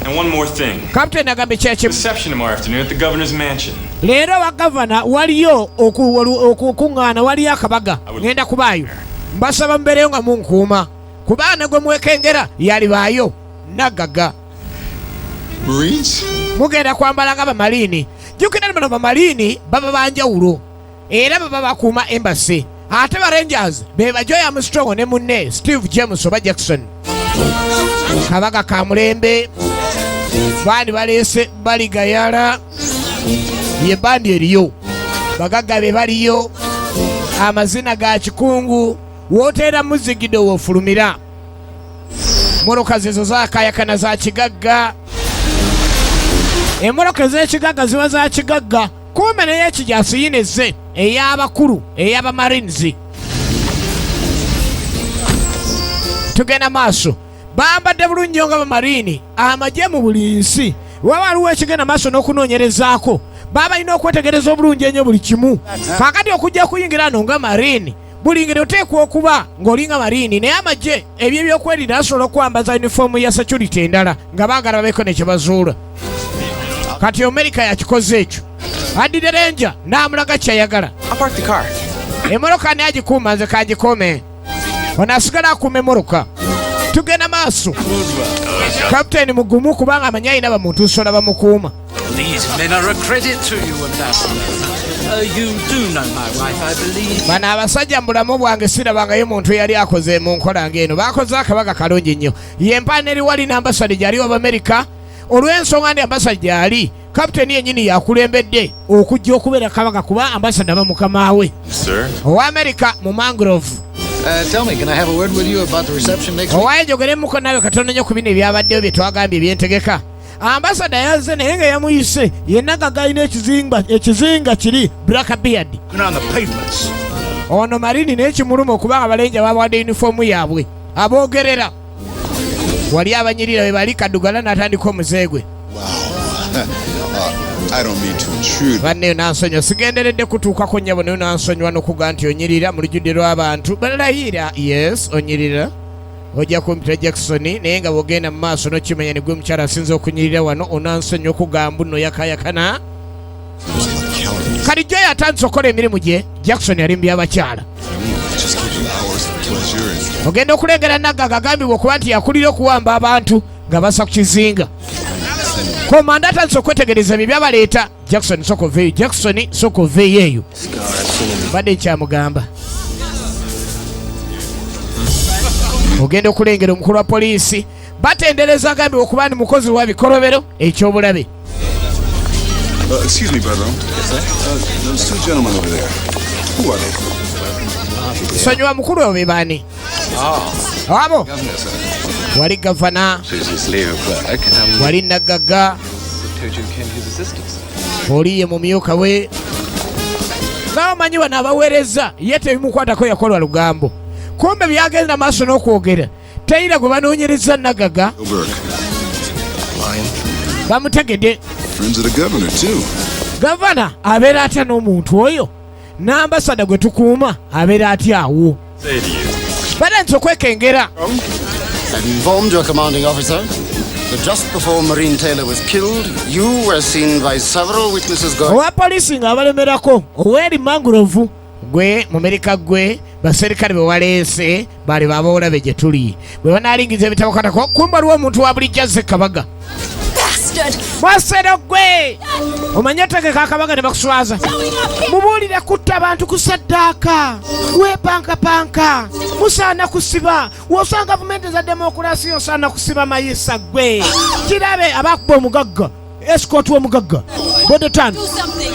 And one more thing. Kapiteeni agambye kyekimu. Reception tomorrow afternoon at the governor's mansion. Leero wa gavana waliyo okukuŋŋaana waliyo akabaga. Ngenda kubaayo. Mbasaba mubeereyo nga munkuuma. Kubaana gwe mwekengera yalibaayo. Naggaga. Marines? Mugenda kwambala nga bamaliini. Jjukira bano bamaliini baba banjawulo. Era baba bakuuma embassy. Ate ba Rangers beba Joy Armstrong ne munne Steve James oba Jackson. Kabaga ka mulembe. Bandi baleese baligayala. Ye bandi eriyo. Bagagga be baliyo. Amazina ga kikungu. Wootera muzigido wofulumira. Moroka zezo zaakayakana za kigagga. Emoroka z'ekigagga ziba za kigagga. Kuume naye ekijaasi yineze ey'abakulu ey'abamarines. Tugenda maaso bambadde bulungi nnyo nga bamariini amagye mu buli nsi. Waba waliwo ekigenda maaso n'okunoonyerezaako baba balina okwetegereza obulungi ennyo buli kimu. Kaakati okujja kuyingira ano nga mariini buli ngeri oteekwa okuba ng'olinga mariini naye amagye ebyo ebyokwerinda asobola okwambaza yunifoomu ya security endala nga baagala babeeko ne kye bazuula. Kati Amerika yakikoze ekyo. Addire Ranger n'amulaga kyayagala. Emmotoka naye agikuuma nze kagikuume. Ono asigala akuuma emmotoka. Tugenda maaso. Kapiteeni mugumu kubanga amanyi alina bamutuusola bamukuuma. Bano abasajja mu bulamu bwange sirabangayo muntu eyali akoze mu nkola ng'eno. Baakoze akabaga kalungi nnyo. Ye mpaana eri wali n'ambasade gy'ali w'Abamerika. Olw'ensonga ndi ambasade gy'ali kapiteeni yennyini yakulembedde okujja okubeera kabaga kuba ambasade aba mukama we ow'Amerika mu Mangrove. Tell me, can I have a word with you about the reception next week? Owaaye njogeremuko nawe katono nnyo ku bino ebyabaddeyo bye twagambye ebyentegeka. Ambasade yazze naye nga yamuyise yenna nga galina ekizinga kiri Blackbeard. Ono marini naye kimuluma okubanga abalenja babawadde yunifoomu yaabwe aboogerera. Wali abanyirira be bali kaddugala n'atandika omuzeegwe. I don't mean to intrude. Banne nansonyiwa sigenderedde kutuukako nnyabo naye nansonyiwa n'okuga nti onyirira mu lujjudde lw'abantu balalayira. Yes, onyirira ojja kumpita Jackson naye nga bw'ogenda mu maaso n'okimanya ne gwe mukyala asinza okunyirira wano onansonyiwa okugamba nno yakayakana. Kalijjo yatandise okukola emirimu gye. Jackson yali mu by'abakyala. Ogenda okulengera Naggaga agambibwa okuba nti yakulira okuwamba abantu nga basa ku kizinga. Komanda atandise okwetegereza bye byabaleeta. Jackson sokoveeyo eyo. Badde kyamugamba. Ogenda okulengera omukulu wa poliisi. Batendereza agambibwa okuba nti mukozi wa bikolobero ekyobulabe. Excuse me, brother. Yes, sir? Those two gentlemen over there. Who are they? Sonyiwa mukulu oyo be baani? Abo? Wali gavana. Wali Naggaga. Oli ye mumyuka we. Nawe manyi bano abaweereza ye tebimukwatako yakolwa lugambo. Kumbe byagenda maaso n'okwogera. Teyira gwe banoonyereza Naggaga. Bamutegedde. Friends of the governor, too. Gavana abeera atya n'omuntu oyo? N'ambasada gwe tukuuma abeera atya awo? Badanze okwekengera. I've informed your commanding officer that just before Marine Taylor was killed, you were seen by several witnesses going... Owa poliisi ng'abalemerako Oweri Mangrove gwe mumerika gwe baserikale be waleese bali baboolabe gye tuli bwe banaalingiza ebitabakatako kumbe waliwo omuntu wa bulijjo azze Kabaga. Mwasero gwe omanye otegeka akabaga ne bakuswaza mubuulire kutta abantu ku saddaaka wepankapanka musaana kusiba wosanga gavumenti za demokulasi osaana kusiba mayisa gwe kirabe abakuba omugagga escort w'omugagga bodetan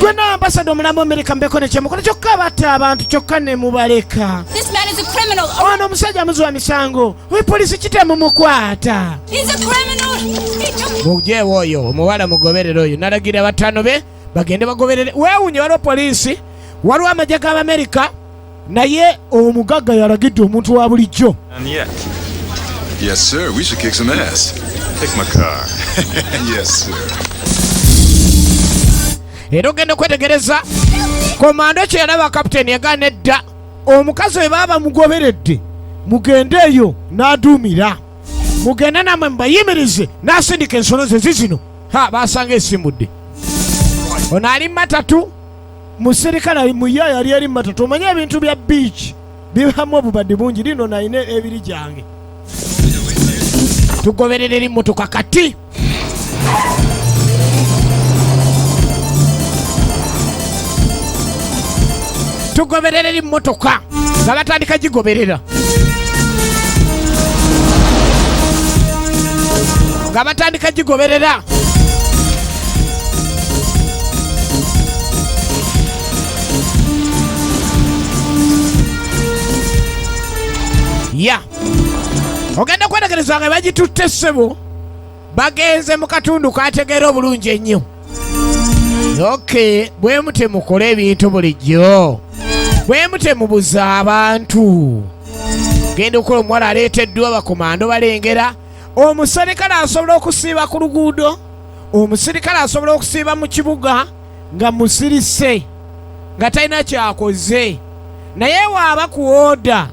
gwena ambasada omulamu Amerika mbeko ne kyemukola kyokka batta abantu kyokka ne mubaleka ono omusajja muzi wa misango wepoliisi kitemumukwata mujeewo oyo omuwala mugoberere oyo nalagira bataano be bagende bagoberere weewunye waliwo poliisi waliwo amagye g'Amerika naye omugagga yalagidde omuntu wa bulijjo. Yes, sir. We should kick some ass. Take my car. Yes, sir. Era ogenda okwetegereza komando kye yalaba kapiteeni yagaana edda omukazi we baba mugoberedde mugendeeyo n'aduumira mugende namwe mubayimirize n'asindika ensono ze zizino baasanga esimbudde ono ali matatu muserikale ali muya yali eri matatu omanye ebintu bya beach bibamu obubadde bungi lino nayina ebiri gyange tugoberera eri mmotoka kati tugoberera eri mmotoka nga batandika gigoberera ya ogenda okwetegereza nga bagitutte ssebo bagenze mu katundu kategeera obulungi ennyo. Bwe mutemukole ebintu bulijjo bwe mutemubuza abantu genda okukola omuwala aleeteddwa bakomando balengera omuserikale asobola okusiiba ku luguudo omuserikale asobola okusiiba mu kibuga nga musirise nga talina kyakoze naye waaba ku oda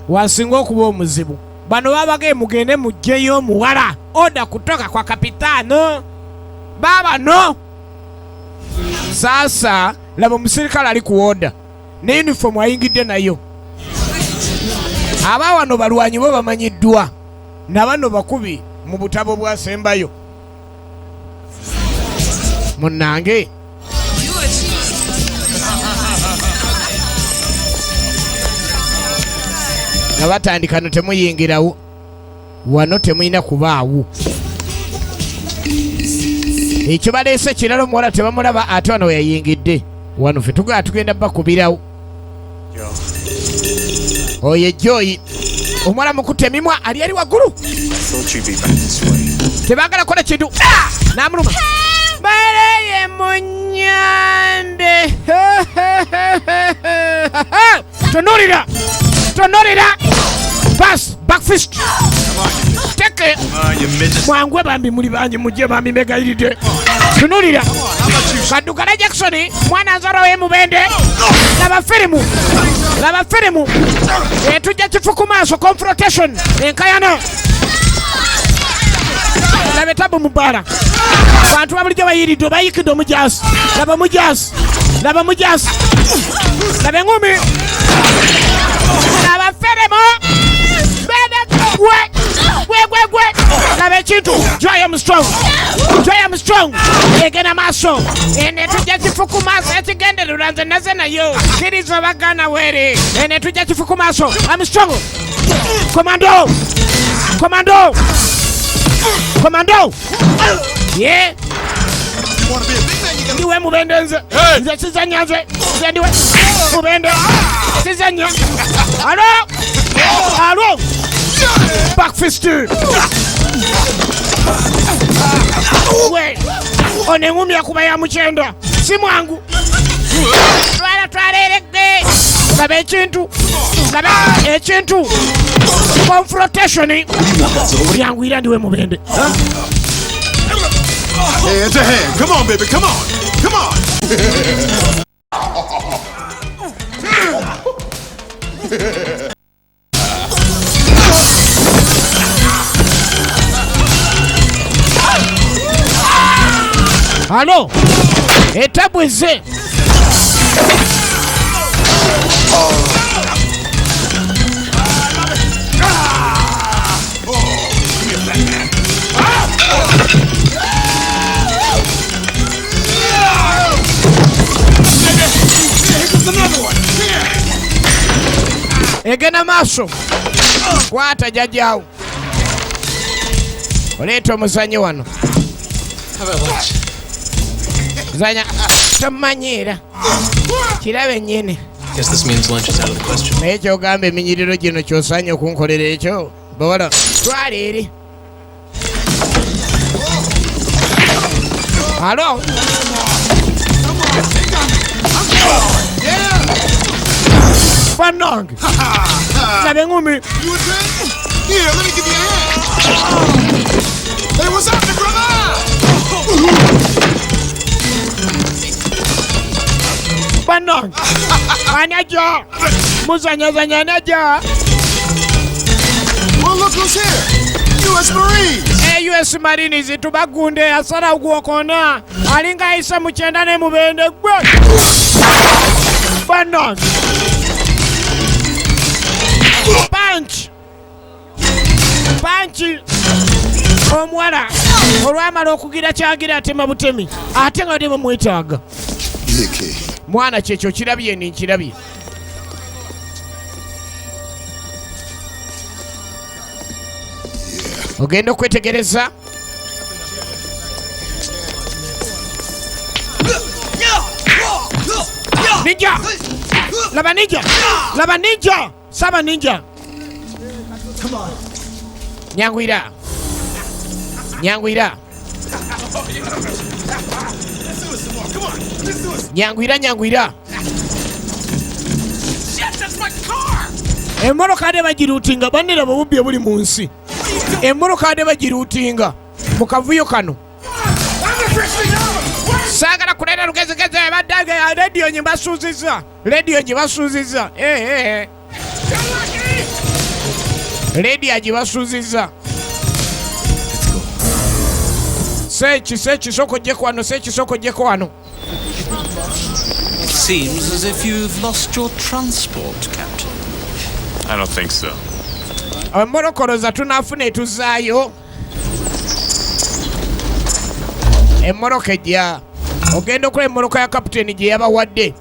wasinga okuba omuzibu bano babage mugende mugyeyo omuwala oda kutoka kwa kapitaano babano sasa laba omuserikale ali ku oda ne uniform ayingidde nayo aba wano balwanyi bo bamanyiddwa nabano bakubi mu butabo bwasembayo munnange nga batandika no temuyingirawo wano temuyina kubaawo ekyo baleese kirala omuwala tebamulaba ate wano yayingidde wano fe tugenda bakubirawo oyo ejjooyi omuwala mukutte emimwa ali waggulu tebagala kola kintu namuluma baleye munyande tonolira pass backfist teke mwangwe bambi muli bangi mujje bambi megayiride tunulira kadukala Jackson mwana nzara we mubende laba firimu tujja kifu ku maaso confrontation enkayano laba etabu mu bbala bantu babulijjo bayiridde bayikidde omujaasi laba mujaasi laba mujaasi laba eŋumi laba feremo gwe laba ekintu Joy Armstrong egenda maaso ene tujja kifuku maaso ekigendererwa nze naze nayo kiriza bagana were ene tujja kifuku maaso Armstrong Commando ye ndiwe mubende nze sizanya nze ndiwe mubende sizanya alo backfist we one ngumi akuba ya mukyenda si mwangu twaleregde laba ekintu confrontation lyangwira ndiwe mubende Hand to hand. Come on, baby. Come on. Halo, etabweze. Egena maaso kwata jajjawo oleeta omuzanyi wano zanya tomanyiira kirabe nnyini naye kyogamba eminyiriro gino kyosanye okunkolera ekyo bola twala eri alo Banang! Laba eŋumi! You again? Here, let me give you a hand. Hey, what's up, brother? Banang! Anaja! Muzanya anaja! Well, look who's here. U.S. Marines. U.S. Marines tubagunde asala gwokona. Alinga ayisa mukyenda ne mubende gwe. Banang! Punch omuwala olwamala okugira kyagira atema butemi ate nga demo mwetaaga mwana kyekyo kirabye ni nkirabye ogenda okwetegereza ninja laba ninja saba ninja Nyangwira emmoloka ade bagiruutinga bannera bobubbi obuli mu nsi emmoloka ade bagiruutinga mu kavuyo kano saagala kuleeta lugezigezi abadde rediyo nye basuuziza Lady agibasuuziza. Sechi soko jeko wano. It seems as if you've lost your transport, Captain. I don't think so. Emmolokoloza tunaafuna etuzaayo. Emmoloka ejja. Ogenda okola emmoloka ya kapiteeni gye yabawadde.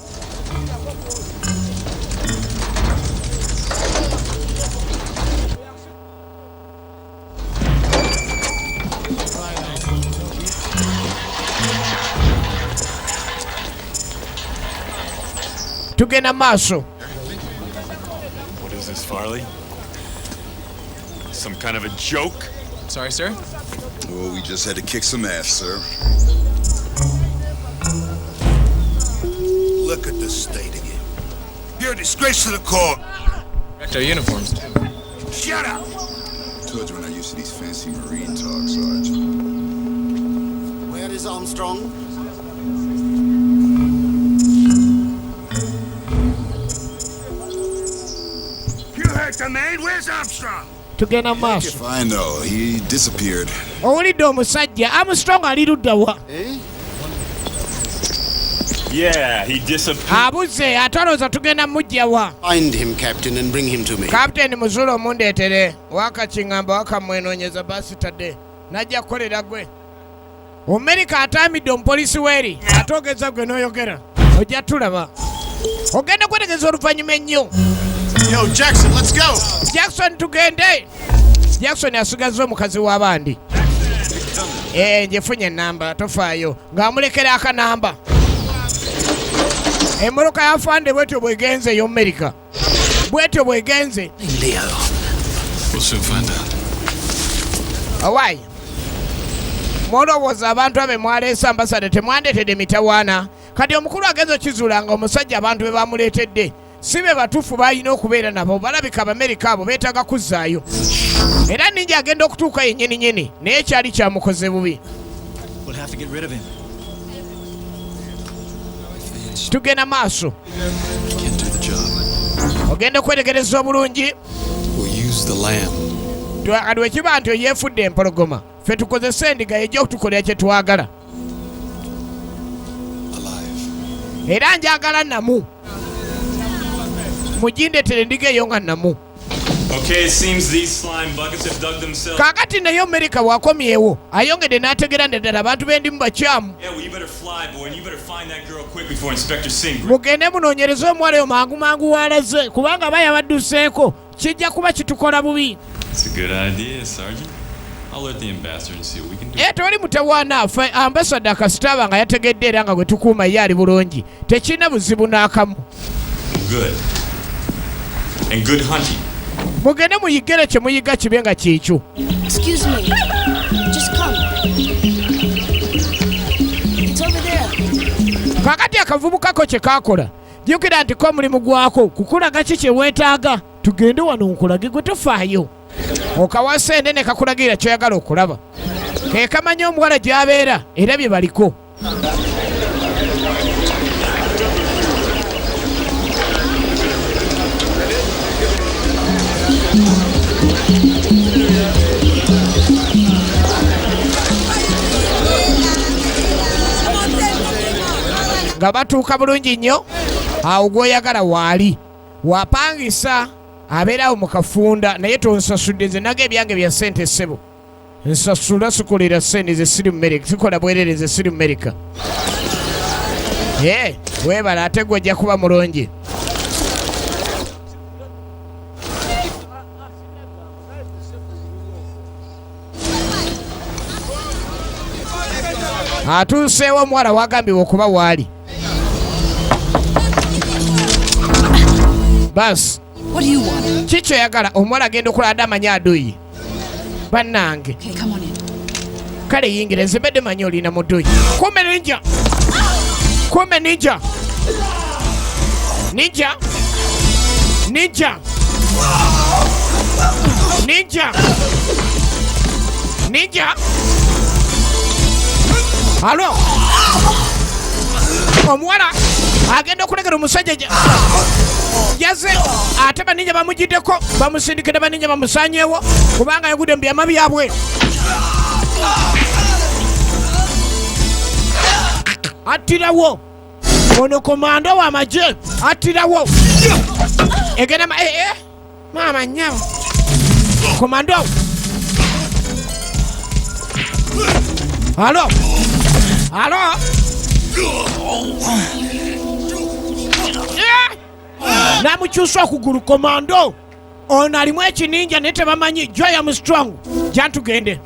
Tugenda maaso. What is this, Farley? Some kind of a joke? Sorry, sir? Well, we just had to kick some ass, sir. Look at the state of you. You're a disgrace to the Corps. Wrecked our uniforms, too. Shut up! Told you we're not used to these fancy Marine talk, Sarge. Where is Armstrong? You heard the man. Where's Armstrong? Tugenda maaso. If I know, he disappeared. Owulidde omusajja Armstrong ali luddawa? Yeah, he disappeared. Abuze atolooza tugenda mujjawa. Find him, Captain, and bring him to me. Captain Muzulu omundeetere. Waka Kingamba waka mwenoonyeza basi tadde. Najja kukolera gwe. Omerika atambidde omupoliisi weeri. Atoogeza gwe n'oyogera. Ojja tulaba. Ogenda kwetegeza oluvannyuma ennyo. Yo, Jackson, let's go. Jackson tugende. Jackson asigazza omukazi w'abandi. Njefunye ennamba tofaayo. Ng'amulekera akanamba. Emmoloka ya fande bwetyo bwegenze yo Amerika. Bwetyo bwegenze. Leo. We'll soon find out. Awai. Mwolowooza abantu abe mwaleese ambasada temwandeetedde mitawaana. Kati omukulu agenza okizuula nga omusajja abantu be bamuleetedde. Si be batuufu baalina okubeera nabo balabika Abamerika abo beetaaga kuzzaayo. Era Ninja agenda okutuuka yennyini naye kyali kyamukoze bubi. We'll have to get rid of him. Tugenda maaso. Can't do the job. Ogenda kwetegereza obulungi. We'll use the lamb. Kati wekiba nti oyeefudde empologoma. Ffe tukozesa endiga ejja okutukolera kye twagala. Alive. Era njagala namu. Mugindeetere endiga eyo nga namu. Okay, it seems these slime buckets have dug themselves. Kaakati naye Amerika bwakomyewo ayongedde n'ategera ddala abantu bendimu bakyamu. Yeah, well, you better fly, boy, and you better find that girl quick before Inspector Singh. Mugende munoonyereze omuwala oyo mangu walaze kubanga aba yabadduseeko kijja kuba kitukola bubi. That's a good idea, Sergeant. I'll alert the ambassador and see what we can do. Tewali mutawaana ffe ambasada kasitaba nga yategedde era nga gwe tukuuma ye ali bulungi. Tekirina buzibu n'akamu. Good. And good hunting. Mugende muyigere kye muyiga kibe nga kikyo. Excuse me. Just come. It's over there. Kakati akavubukako kye kaakola. Jjukira nti ko omulimu gwako kukulaga ki kye weetaaga. Tugende wano nkulage gwe tofaayo. Okawasa enene kakulagirira kyoyagala okulaba. Ke kamanya omuwala gy'abeera era bye baliko. Nga batuuka bulungi nnyo awo gw'oyagala waali wapangisa abeerawo mu kafunda naye tonsasudde nze naga ebyange bya ssente ssebo nsasula sikolera ssente ze siri Amerika sikola bwerere ze siri Amerika weebala ate gwe ojja kuba mulungi. Atuuseewo omuwala wagambibwa okuba waali. Basi. What do you want? Kiki oyagala omuwala agenda okulada amanya aduyi. Bannange. Okay, come on in. Kale yingira nze mbadde manyi olina muduyi. Kumbe Ninja. Kumbe Ninja. Ninja. Ninja. Ninja. Ninja. Alo. Omuwala agenda okulegera omusajja yaze ate baninja bamugiddeko bamusindikira baninja bamusanyeewo kubanga yagudde mu byama byabwe. Attirawo ono komando w'amagye attirawo egenda maama nnyabo komando. Alo. Alo. Namukyusa okugulu komando ono alimu ekininja naye tebamanyi Joy Armstrong. Jantugende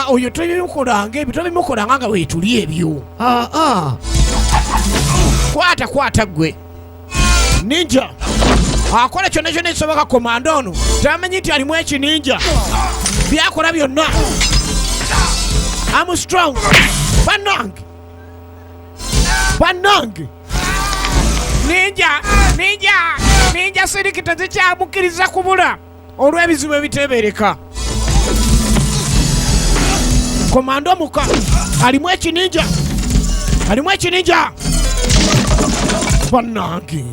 oyo tobimukolanga ebyo tobimukolanga nga weetuli ebyo. Kwata gwe Ninja akola kyonna kyonna ekisoboka. Komando ono tamanyi nti alimu ekininja byakola byonna. Armstrong bannange Ninja sirikita zikyamukiriza kubula olw'ebizibu ebitebereka. Komando muka alimu ekininja bannange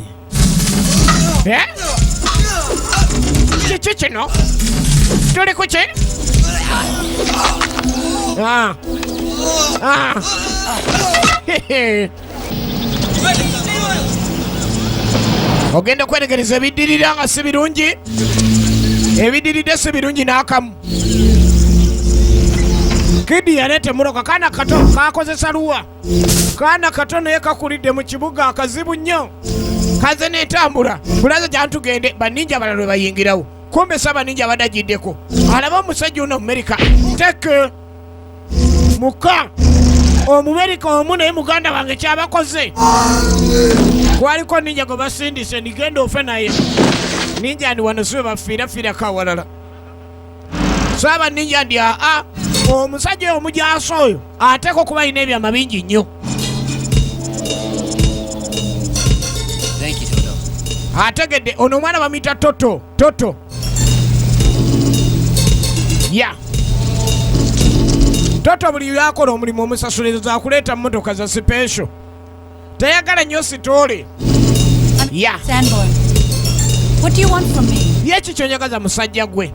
Kiki kino? Tuli ku ki? Ogenda kwenegereza ebiddirira nga si birungi. Ebiddiridde si birungi n'akamu. Kidi yaleeta muloka kaana kato kakozesa luwa. Kaana kato naye kakulidde mu kibuga akazibu nnyo. Kaze n'etambula. Bulaza gyantugende baninja abalala lwe bayingirawo. Kumbe saba ninja badagiddeko. Alaba omusajja ono Amerika. Teke. Muka. Omumerika omu naye muganda wange kyabakoze. Kwaliko ninja gwe basindise nigenda ofe naye. Ninja ndi wano sibe bafiira kawalala. Saba ninja ndi omusajja omujaasa oyo ateeka okuba alina ebyama bingi nnyo. Ategedde ono omwana bamuyita Toto. Toto buli lwakola omulimu omusasuliriza akuleeta mmotoka za special. Tayagala nnyo sitoole. Sanborn. What do you want from me? Yeki kyonyagaza musajja gwe.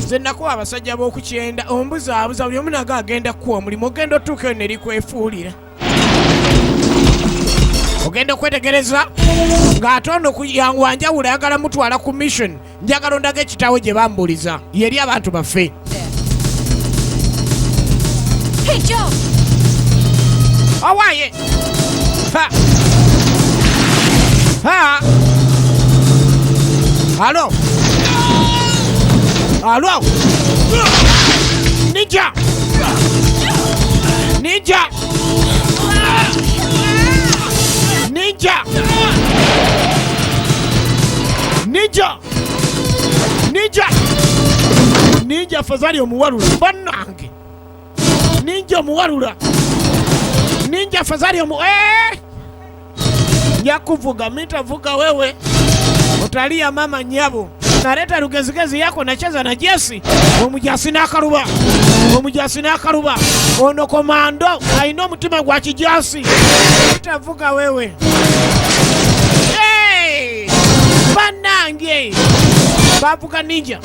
Nze nakuwa abasajja b'okukyenda ombuzaabuza buli omu naga agenda kuwa omulimu ogenda otuuka eyo ne likwefuulira. Ogenda okwetegereza ng'ate ono wanjawula ayagala mutwala ku mission. Njagala ondaga ekitaawe gye bambuliza yeri abantu baffe. Hey, Joe! Owaaye! Alo! Ninja! Ninja afadhali omuwalula bannange. Ninja omuwalula. Ninja afadhali Nyakuvuga mitavuga wewe. Utalia mama nyabo. Naleta lugezigezi yako nacheza na Jesse. Omujasi n'akaluba. Ono komando alina omutima gwa kijasi. Mitavuga wewe. Banange. Bavuga ninja.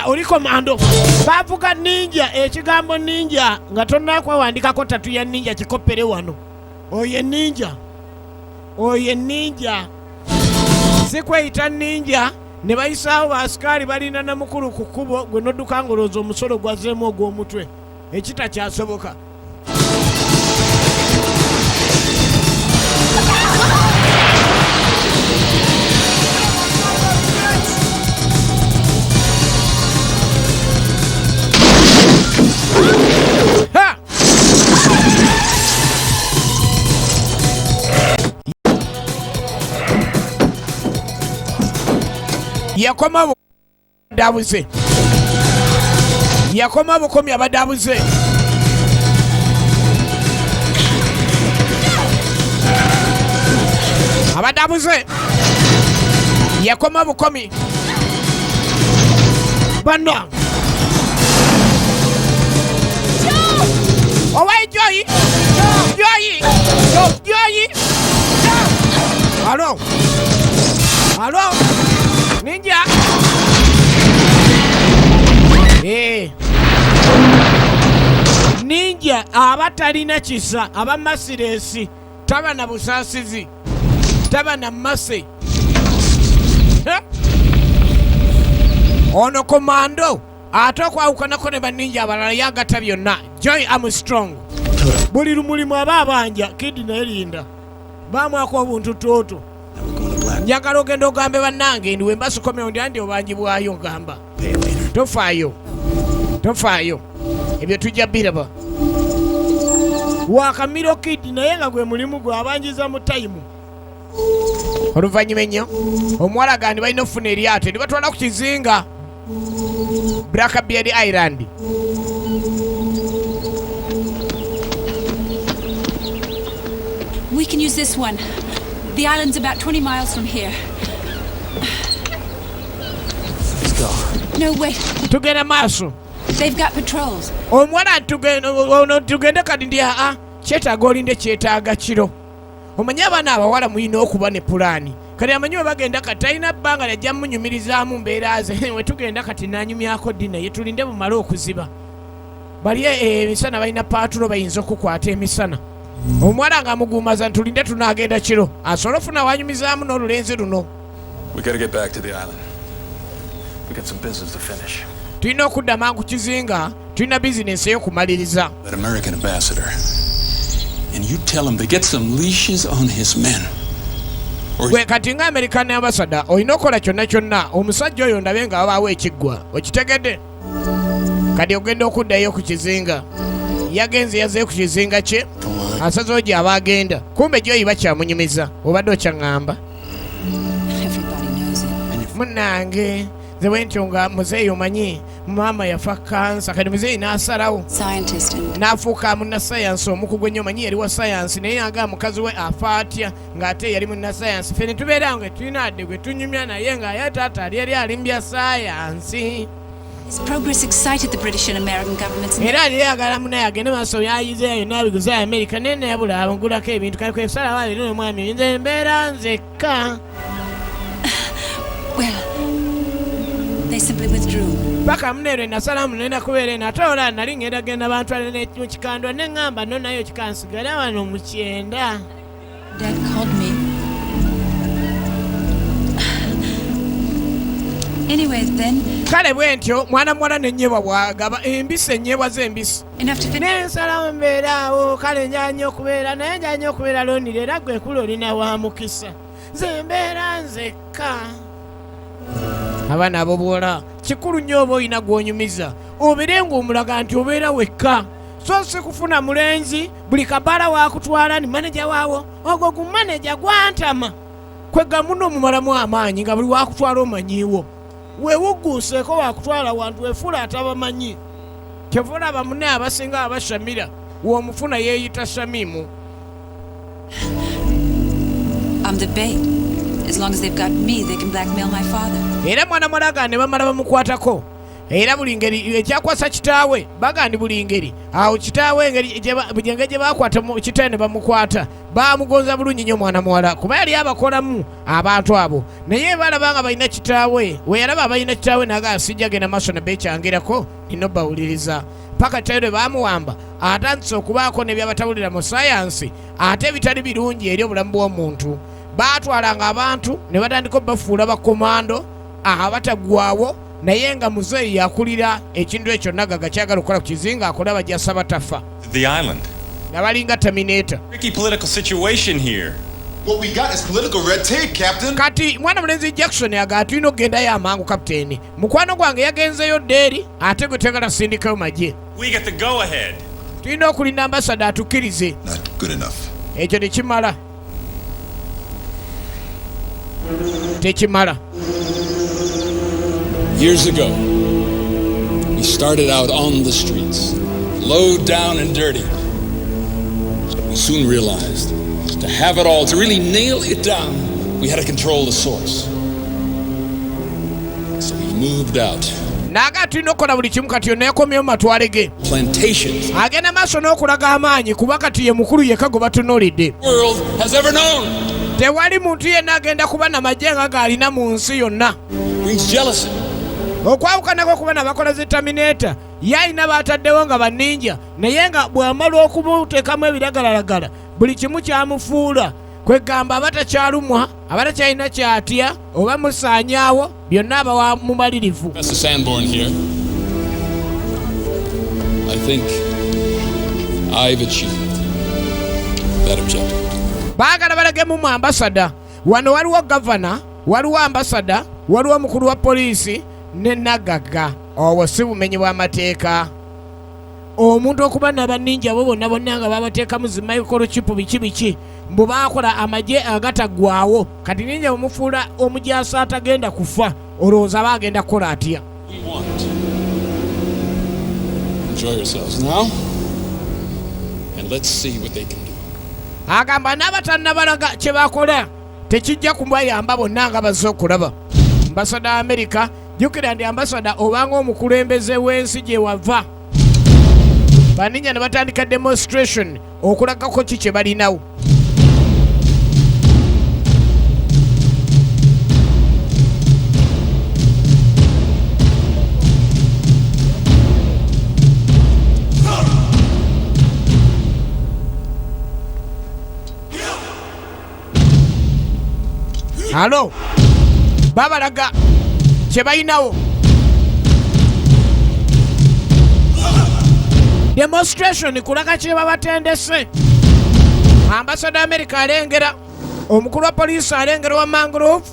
Oli komando. Bavuga ninja. Ekigambo ninja nga tonnakwewandikako tatu ya ninja kikopere wano. Oye ninja. Sikweyita ninja ne bayisaawo baasikali balina na mukulu ku kkubo gwe nodduka ngolooza omusolo gwazeemu ogw'omutwe. Ekitakyasoboka. Yakoma bukomi abadabuze. Yakoma bukomi. Bana. Owai Joy. Hello. Ninja. Ninja abatalina kisa abamasiresi taba na busaasizi taba na mase. Ono komando ate okwawukanako ne baninja abalala yagata byonna. Joy Armstrong buli lumulimu aba abanja Kidi naye linda bamwako obuntu toto. Njagala ogenda ogambe bannange ndi wembasikomeo ndi andi obanji bwayo ogamba. Tofaayo. Ebyo tujja biraba. Wakamiro Kidi naye nga gwe mulimu gwe abanjiza mu tayimu. Oluvannyuma ennyo omuwala gandi balina okufuna eryato ne batwala ku kizinga Blackbeard Island. We can use this one. The island's about 20 miles from here. Let's go. No, wait. Tugenda maaso. They've got patrols. Omwana tugenda kadi ndi kyetaaga olinde kyetaaga kiro. Omanyi abaana abawala muyina okuba ne pulaani. Kati amanyi we bagenda kati talina bbanga lyajja munyumirizaamu mbeera ze we tugenda kati nanyumyako ddi naye tulinde bumale okuziba. Bali emisana balina paatulo bayinza okukwata emisana. Omuwala ng'amuguumaza ntulinde tunaagenda kiro asobole ofuna wanyumizaamu n'olulenzi luno. We gotta get back to the island. We got some business to finish. Tulina okudda mangu kizinga, tulina bizinensi ey'okumaliriza. That American ambassador. And you tell him to get some leashes on his men. Gwe kati nga American ambassador olina okukola kyonna kyonna omusajja oyo ndabe nga wabaawo ekiggwa. Okitegedde? Kati ogenda okuddayo ku kizinga. Yagenze yazeeyo ku kizinga kye. Asazeewo gy'aba agenda. Kumbe gy'oyi bakyamunyumiza. Obadde okyaŋŋamba. Munnange nze bwentyo nga muzeeyi omanyi maama yafa kansa kati muzeeyi n'asalawo n'afuuka munnasayansi omukugu ennyo omanyi yali wa sayansi naye nga mukazi we afa atya ng'ate yali munnasayansi ffe ne tubeera nga tulina adde gwe tunyumya naye ng'aye taata ali alimbya sayansi. His progress excited the British and American governments. Era aliyagala munaye agende maaso yayizeeyo n'abiguza Amerika naye nayabula abagulako ebintu kale kwesalawo alina omwami nze mbeera nzekka. Well, they simply withdrew. Paka mneerwe nasalamu nenda kubeera eno ate olaba nali ngenda genda bantwale mu kikandwa ne ŋŋamba no nayo kikansigala wano mu kyenda. Dad called me. Anyway, then. Kale bwentyo mwana muwala n'ennyebwa bw'agaba embisi ennyebwa z'embisi. N'ensalawo mbeeraawo kale njanya okubeera naye njanya okubeera lonire era gwe kula olina wa mukisa. Nze mbeera nzekka. Abaana abobuwala kikulu nnyo oba olina gw'onyumiza obeere ng'omulaga nti obeera wekka so si kufuna mulenzi buli kabaala waakutwala ni maneja waawo ogwo gu maneja gwantama kwegga muno omumalamu amaanyi nga buli waakutwala omanyiiwo weewugguuseeko waakutwala wantu weefuula atabamanyi kyova olaba munne abasinga abashamira w'omufuna yeeyita Shamimu. I'm the bait. As long as they've got me, they can blackmail my father. Era mwana mwalaga ne bamala bamukwatako. Era buli ngeri ekyakwasa kitaawe bagandi buli ngeri. Awo kitaawe engeri gye bakwata kitaawe ne bamukwata. Bamugonza bulungi nnyo mwana muwala kuba yali abakolamu abantu abo. Naye balaba nga balina kitaawe. We yalaba abalina kitaawe naga asijja genda maaso ne beekyangirako nino bawuliriza. Paka kitaawe bamuwamba atandise okubaako ne byabatawulira mu sayansi ate bitali birungi eri obulamu bw'omuntu. Baatwalanga abantu ne batandika bafuula bakomando abatagwawo naye nga muzeeyi yakulira ekintu ekyo nagaga kyagala okukola ku kizinga akola bajasa batafa. The island. Nga balinga Terminator. Tricky political situation here. What we got is political red tape, Captain. Kati mwana mulenzi Jackson yaga tulina okugendayo amangu kapiteeni. Mukwano gwange yagenzeyo ddeeri ate gwe tegala sindikayo magye. We get the go ahead. Tulina okulinda ambasada atukkirize. Not good enough. Ekyo tekimala. Tekimala. Years ago, we started out on the streets, low down and dirty. We soon realized to have it all, to really nail it down, we had to control the source. So we moved out. Naga tulina okukola buli kimu kati yonna yakomyewo matwale ge. Plantations. Agenda maaso n'okulaga amaanyi kuba kati ye mukulu yekka gwe batunuulidde. World has ever known. Tewali muntu yenna agenda kuba na magye nga g'alina mu nsi yonna. Brings jealousy. Okwawukana kw'okuba n'abakola zi Terminator ye alina baataddewo nga banninja naye nga bw'amala okumuteekamu ebiragalalagala buli kimu kyamufuula kwegamba abatakyalumwa abatakyalina kyatya oba musaanyaawo byonna abawa mumalirivu. Professor Sanborn here. I think I've achieved that objective. Baagala balagemu mu ambasada wano waliwo gavana waliwo ambasada waliwo mukulu wa poliisi ne nagaga obwo si bumenyi bw'amateeka. Omuntu okuba n'abanninja abo bonna bonna nga babateekamu zi microchip biki mbu baakola amagye agataggwaawo kati ninja bumufuula omujaasi atagenda kufa olowooza baagenda kukola atya. Enjoy yourselves now and let's see what they can do. Agamba n'abatannabalaga kye bakola tekijja kubayamba bonna nga bazze okulaba. Ambasada Amerika jjukira ndi ambasada obanga omukulembeze w'ensi gye wava. Baninnya ne batandika demonstration okulagako ki kye balinawo. Halo. Babalaga kye balinawo. Demonstration kulaga kye babatendese. Ambassador America alengera. Omukulu wa poliisi alengera wa Mangrove.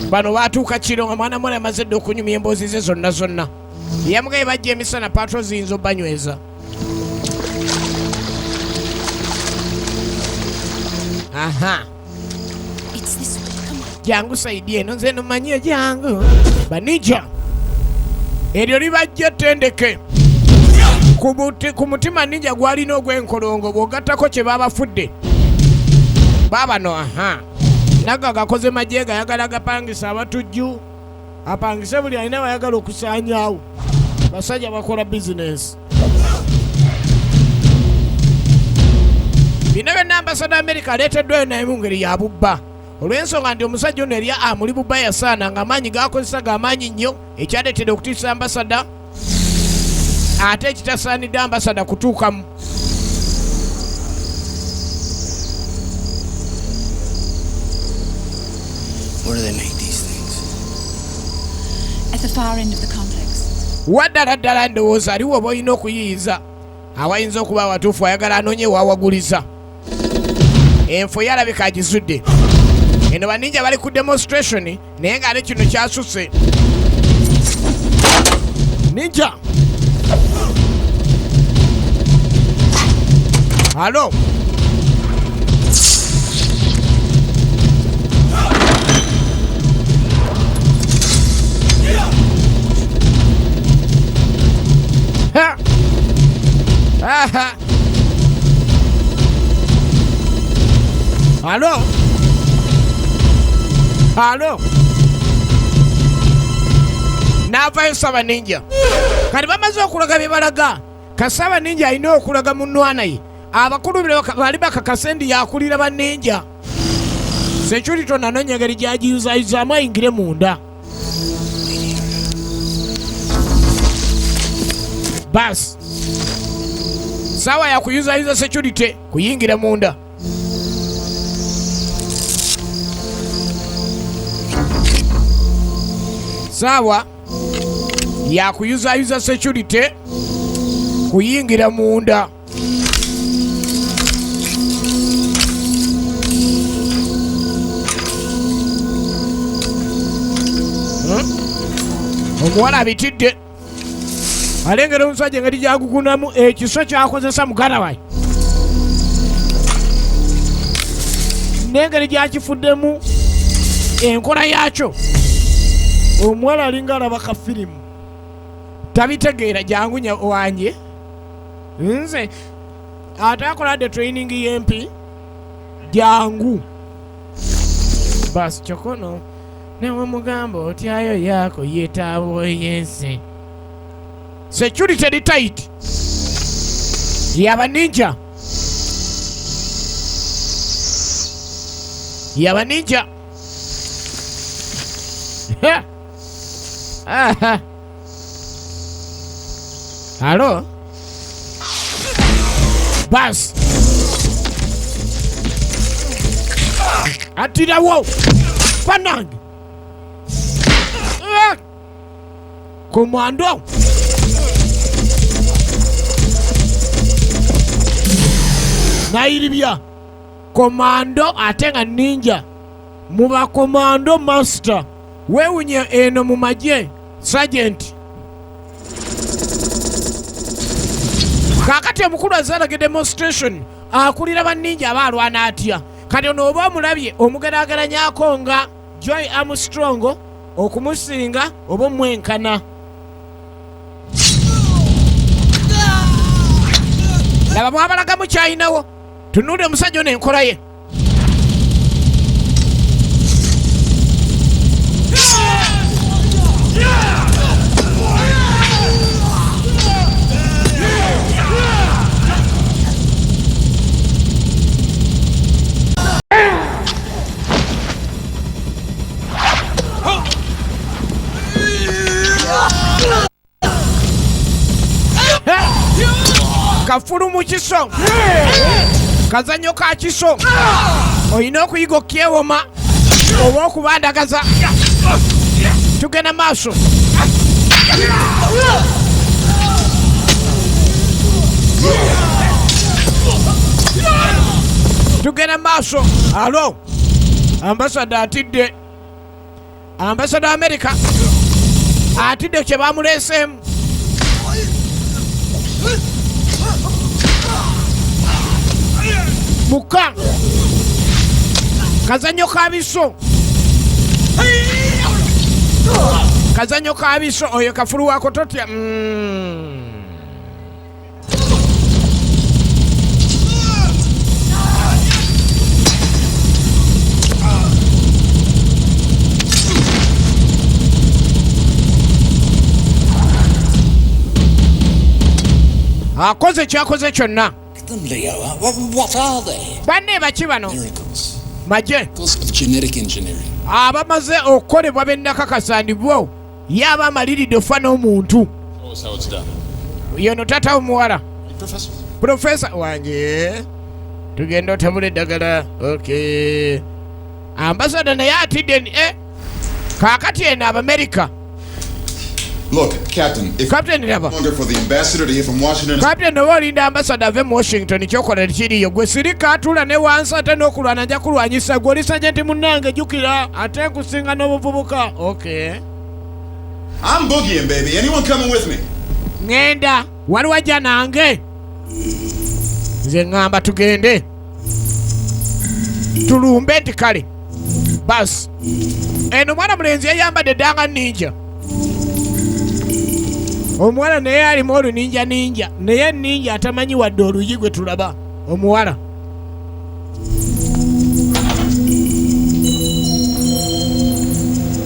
Bano batuuka kiro nga mwana mwana amaze dde okunyumya emboozi ze zonna. Yamugaye bajja emisana patrol ziyinza obanyweza. Aha. It's this way. Come on. Jangu saidi eno nze nomanyie jangu. Banija. Eryo libajja ettendeke. Ku mutima ninja gwalina ogw'enkolongo bw'ogattako kye babafudde. Baabano aha. Naga gakoze majega yagala gapangisa abatujju. Apangise buli alina bayagala okusaanyaawo. Basajja bakola business. Bino byonna Ambassador America aleeteddwayo naye mu ngeri ya bubba. Olw'ensonga nti omusajja ono yali amuli bubba yasaana ng'amaanyi g'akozesa g'amaanyi nnyo ekyaleetedde okutiisa Ambassador ate ekitasaanidde Ambassador kutuukamu. Where do they make these things? At the far end of the complex. Waddala ddala ndowooza aliwo oba olina okuyiyiza awayinza okuba watuufu ayagala anoonye wawaguliza. Enfo yalabika agizudde. Eno baninja bali ku demonstration naye ng'ate kino kyasuse. Ninja. Halo. Ha. Aha. Halo. Halo. N'avaayo Saba Ninja. Kati bamaze okulaga bye balaga. Kasaba Ninja alina okulaga munnwana ye. Abakulu bali bakakase ndi yakulira ba Ninja. Security nanoonya engeri gy'agiyuzaayuzaamu ayingire munda. Bas. Sawa ya kuyuzaayuza security kuyingira munda. Sawa ya kuyuzaayuza security kuyingira munda. Omuwala abitidde alengera omusajja engeri gyagugunamu ekiso kyakozesa muganda wayi n'engeri gyakifuddemu enkola yakyo. Omuwala alinga alaba ka firimu tabitegeera jangunya wange nze ate akoladde training y'empi jangu basi kyokono newe mugamba otyayo yako yetaabo yense. Security di tight yaba ninja aha. Halo bas atirawo panange komando nairibya komando ate nga ninja muba komando master wewunye eno mu magye sergeant. Kakati omukulu azalaga demonstration akulira banninja abaalwana atya. Kati ono oba omulabye omugeraageranyako nga Joy Armstrong okumusinga oba omwenkana. Laba mwabalagamu kyayinawo tunuulire omusajja ono enkola ye. Kafulu mu kiso kazanyo ka kiso Oyina okuyiga okyewoma oba okubandagaza. Tugenda maaso. Tugenda maaso. Alo. Ambassador atidde. Ambassador America. Atidde kye bamuleeseemu. Muka. Kazanyo kabiso. Kazanyo kabiso oyo kafuru wako totya. Akoze kyakoze kyonna. What are they? Banne baki bano? Miracles. Maje. Miracles of genetic engineering. Abamaze okukolebwa bennakakasandibwo yaba amaliridde ofa n'omuntu. Show us how it's done. Yono tata omuwala. Professor. Professor wange. Tugenda otabula eddagala. Okay. Ambassador naye atidde kaakati eno Abamerika. Look, Captain, if Captain never. longer for the ambassador to hear from Washington. Captain no olinda ambassador ave mu Washington kyokola kiriyo gwe sirika atula ne wansi ate n'okulwana nja kulwanyisa gwe oli sajenti munnange jjukira ate nkusinga n'obuvubuka. Okay. I'm boogieing, baby. Anyone coming with me? Ngenda waliwo ajja nange nze ŋŋamba tugende tulumbe nti kale basi eno mwana mulenzi yayambadde eddanga ninja. Omuwala naye alimu oluninja ninja naye ninja atamanyi wadde oluyi gwe tulaba omuwala.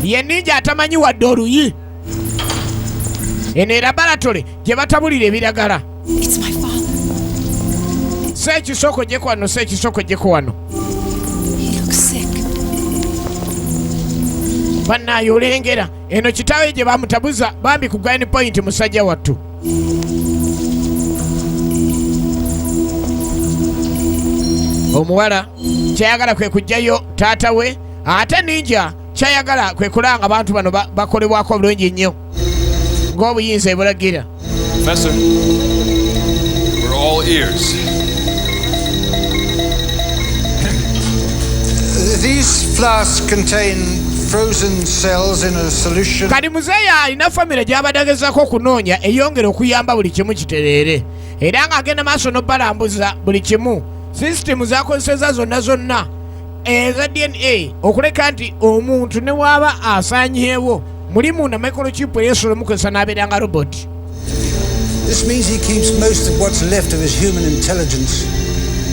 Ye ninja atamanyi wadde oluyi. Eno era balatole gye batabulira ebiragala. Seekisoko gyeko wano, seekisoko gyeko wano. Bannaayo olengera eno kitaawe gye bamutabuza bambi ku Green Point musajja wattu. Omuwala kyayagala kwe kujjayo taata we ate ninja kyayagala kwe kulanga abantu bano bakolebwako obulungi ennyo ng'obuyinza ebulagira. Professor, we're all ears. These flasks contain frozen cells in a solution. Kali muzeeyi alina famire gy'abadde agezaako okunoonya eyongera okuyamba buli kimu kitereere era ng'agenda maaso n'obalambuza buli kimu. Sisitemu zakozeseza zonna eza DNA okuleka nti omuntu ne waaba asaanyeewo mulimu na microchip eyesobola omukozesa n'abeera nga robot. This means he keeps most of what's left of his human intelligence,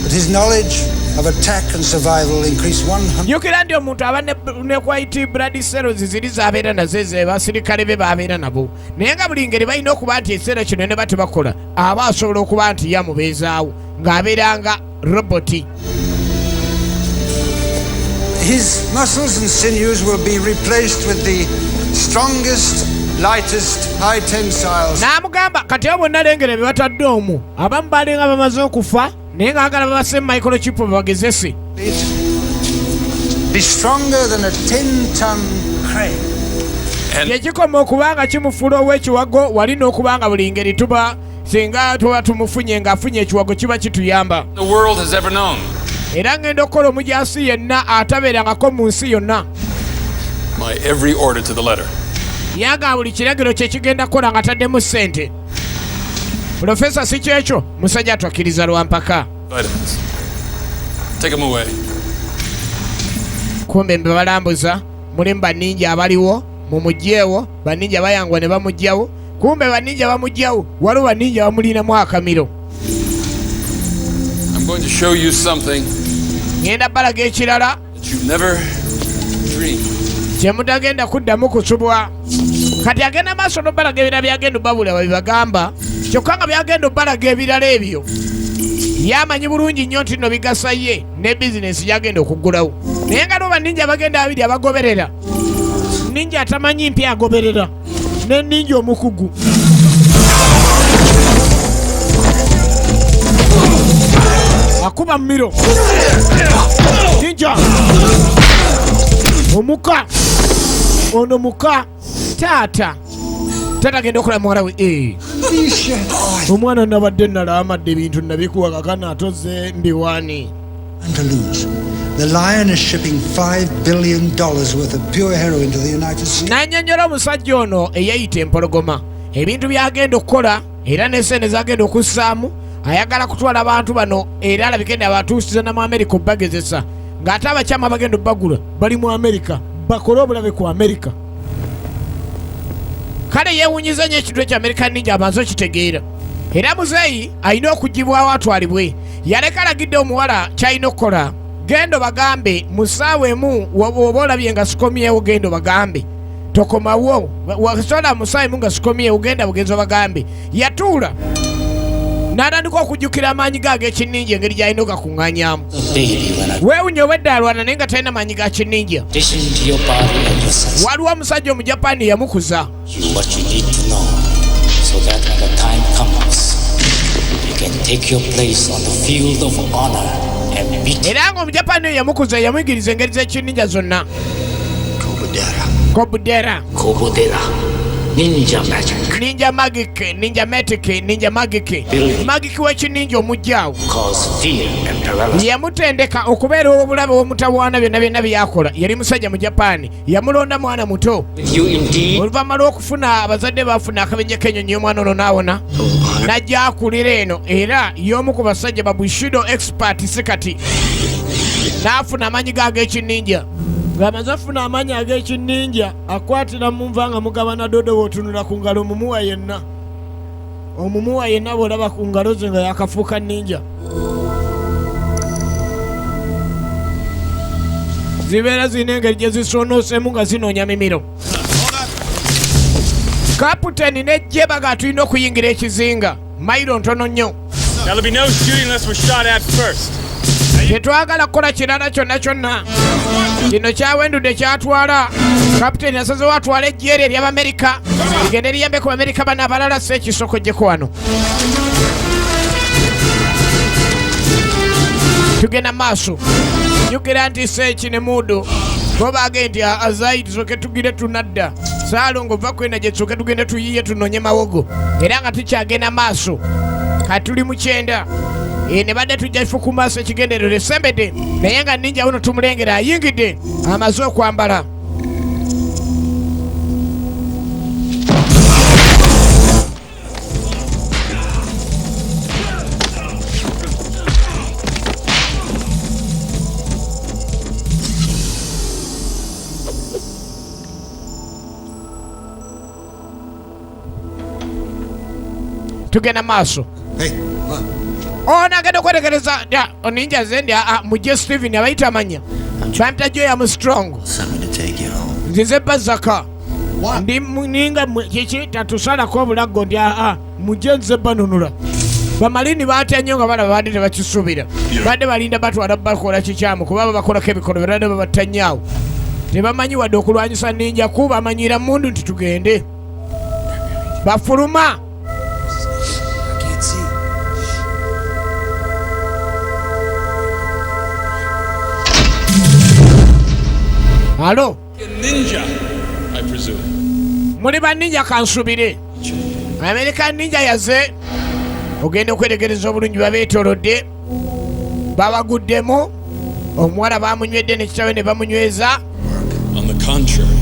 but his knowledge of attack and survival increase 100. Yukira nti omuntu aba ne white blood cells ziri z'abeera nazo ezo basirikale be baabeera nabo naye nga buli ngeri balina okuba nti ekiseera kino ne batebakola aba asobola okuba nti yamubeezaawo ng'abeera nga roboti. His muscles and sinews will be replaced with the strongest, lightest, high tensiles. N'amugamba kati abo bonna lengera bye batadde omu abamu balinga bamaze okufa naye ng'agala babase microchip bagezese. Be stronger than a 10-ton crane. Yekikoma okubanga kimufuula ow'ekiwago wali n'okubanga buli ngeri tuba singa tuba tumufunye ng'afunye ekiwago kiba kituyamba. The world has ever known. Era ngenda okukola omujaasi yenna atabeerangako mu nsi yonna. My every order to the letter. Yaga buli kiragiro kye kigenda kukola nga taddemu ssente. Profesa si kyekyo musajja atwakkiriza lwampaka. Vitamins. Take them away. Kumbe mbe balambuza mulimu banninja abaliwo mumugyeewo banninja bayangwa ne bamugjawo kumbe banninja bamugjawo waliwo banninja bamulinamu akamiro. I'm going to show you something Ngenda balaga ekirala that you never dreamed. kye mutagenda kuddamu kusubwa. Kati agenda maaso n'obalaga ebirala byagenda obabula babibagamba kyokka nga byagenda obalaga ebirala ebyo yamanyi bulungi nnyo nti nno bigasa ye ne bizinesi gyagenda okuggulawo naye nga lwoba ninja abagenda babiri abagoberera ninja atamanyi mpya agoberera ne ninja omukugu. akuba mmiro ninja omuka ono muka taata genda okola muwala we omwana nabadde nalaamadde ebintu nabikuwa kakana atoze mbiwaani. The Lion is shipping $5 billion worth of pure heroin to the United States. Nannyonnyola omusajja ono eyayita empologoma ebintu byagenda okukola era n'essente zagenda okussaamu ayagala kutwala abantu bano era alabikenda abatuusiza na mu Amerika obbagezesa ng'ate abakyama bagenda obbagula bali mu Amerika bakole obulabe ku Amerika. Kale yeewunyiza nnyo ekintu eky'American Ninja amaze okitegeera era muzeeyi alina okugibwawo atwalibwe. Yaleka alagidde omuwala kyalina okukola gendo bagambe mu ssaawa emu oba olabye nga sikomyewo gendo bagambe tokomawo wasola mu ssaawa emu nga sikomyewo genda bugenzi bagambe. Yatuula n'atandika okujjukira amaanyi ge ag'ekinninja engeri gy'alina ogakuŋŋaanyaamu. Weewunye obwedda alwana naye nga talina maanyi ga kinninja. Waliwo omusajja Omujapani yamukuza. Era nga Omujapani oyo yamukuza yamuyigiriza engeri z'ekinninja zonna. Kobudera. Ninja magic. Ninja magic, ninja magic, ninja magic. Magic w'ekinninja omujjaawo. Yamutendeka okubeera obulabe w'omutawaana byonna byonna byakola. Yali musajja mu Japaani. Yamulonda mwana muto. Oluvannyuma lw'okufuna abazadde bafuna akabenje k'ennyonyi omwana ono n'awona. N'ajja akulira eno era y'omu ku basajja ba Bushido expert sikati. N'afuna amaanyi ge ag'ekinninja. Ng'amaze afuna amaanyi ag'ekinninja akwatira mu nva nga mugabana dodo bw'otunula ku ngalo omumuwa yenna. Omumuwa yenna bw'olaba ku ngalo ze nga yakafuuka ninja. Zibeera zirina engeri gye zisonooseemu nga zinoonya mimiro. Kaputeni n'ejje baga tulina okuyingira ekizinga mayiro ntono nnyo. Tetwagala kukola kirala kyonna kyonna. Kino kyawendudde kyatwala kapiteni asazeewo atwala eggye lye ery'Amerika ligende liyambe ku Amerika bano abalala Seekisoko gyeko wano. Tugenda maaso nyugira nti Seeki ne Muudo bo baage nti azayi tusooke tugire tunadda Saalongo va kwena gye tusooke tugende tuyiye tunoonye mawogo era nga tukyagenda maaso katuli mu 9 ne badde tujja ifu ku maaso ekigenderero esembedde naye nga ninja uno tumulengera ayingidde amaze okwambala. Tugenda maaso. Ona agenda okwetegereza oninja zendi mujje Steven abayita amanya bamita Joy Armstrong nzize Bazaka ndi muninga kiki tatusalako obulago ndi mujje nze banunula bamalini batya nnyo nga balaba badde tebakisuubira badde balinda batwala bakola kikyamu kuba bakolako ebikolo badde babatta nnyo tebamanyi wadde okulwanyisa ninja kuba amanyira mundu nti tugende bafuluma. Hello? Ninja, I presume. Muli ba ninja kansubire. American Ninja yaze. Ogenda okwetegereza obulungi babeetoolodde. Babaguddemu. Omuwala bamunywedde ne kitawe ne bamunyweza. On the contrary,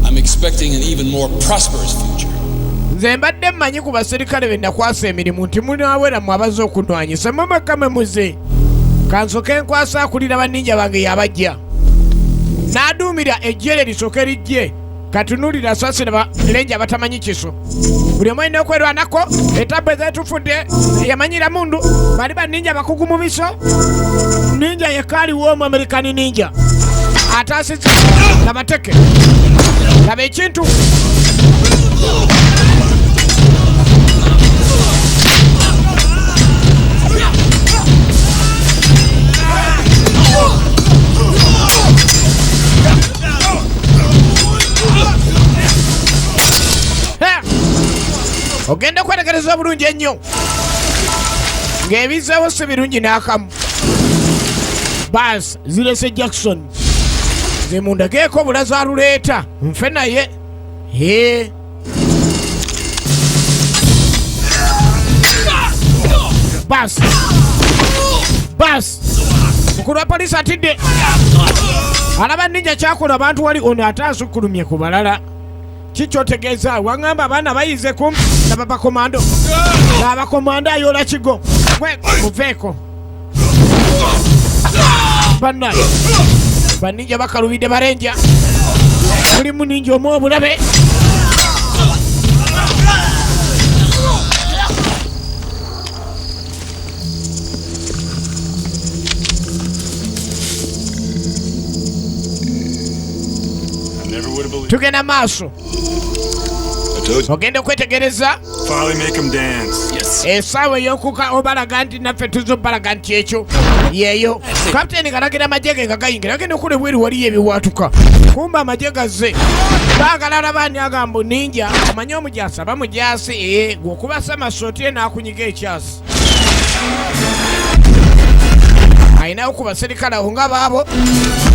I'm expecting an even more prosperous future. Nze mbadde mmanyi ku baserikale be nakwasa emirimu nti munaawera mu abaze okunwanyisa mumekame muze. Kansoke nkwasa akulira banninja bange yabajja. N'aduumira ejje lye lisooke lijje katunulira sasi ne balenja batamanyi kiso buli omu alina okwerwanako etabba ezeetufudde yamanyira mundu bali banninja bakugu mu biso ninja yekaaliwo omu American Ninja ataasiza nabateke laba ekintu ogenda okwetegereza bulungi ennyo ng'ebizeewo si birungi n'akamu. Bas zirese Jackson ze mundageeko obulaza aluleeta nfe naye. Bas mukulu wa poliisi atidde. Alaba Ninja kyakola abantu wali ono ate asukkulumye ku balala. Kikyotegeeza waŋŋamba abaana bayize kum n'abakomando n'abakomando ayoola kigo muveeko. Bannaye Baninja bakalubidde barenja. Buli muninja omu obulabe. Tugenda maaso. Ogenda okwetegereza essaawa ey'okuka obalaga nti naffe tuzobalaga nti ekyo yeeyo. Kapiteeni galagira amagye ge nga gayingira agenda okula ebweru waliyo ebiwaatuka. Kumba amagye gazze baagala alabaani agamba Ninja omanye omujaasi aba mujaasi gw'okubasa masooti ye n'akunyiga ekyasi. Ayinawo ku baserikale awo nga baabo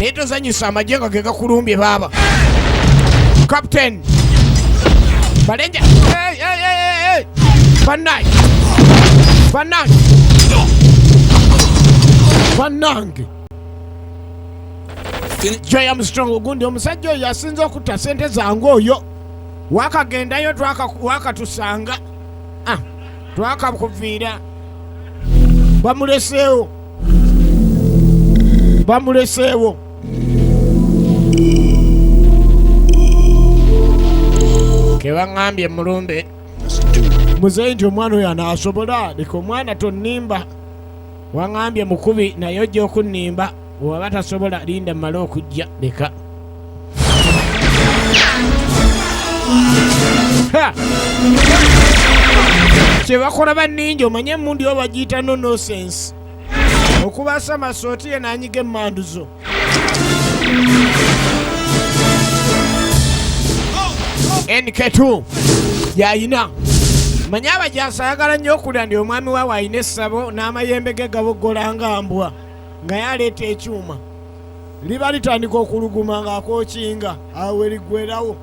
naye tozanyisa amagye nga ge gakulumbye baaba. Captain Balenja Bannange Joy Armstrong ogundi omusajja oyo asinza okutta sente zange oyo wakagendayo wakatusanga twakakuviira bamuleseewo kewaŋŋambye mulumbe muzeeyi nti omwana oyo anaasobola leka omwana tonnimba. Waŋŋambye mukubi naye ojja okunnimba waba tasobola linda mmale okujja leka. Kyebakola banninja omanye emmundi oba bagiyita nonosense okubasa masooti ye n'anyiga emmanduzo. NK2 yayina manye abajaasi ayagala nnyo okulya ndi omwami waawe ayina essabo n'amayembe ge gabogola nga mbwa nga yaleeta ekyuma liba litandika okuluguma ng'akookinga awo eriggwerawo.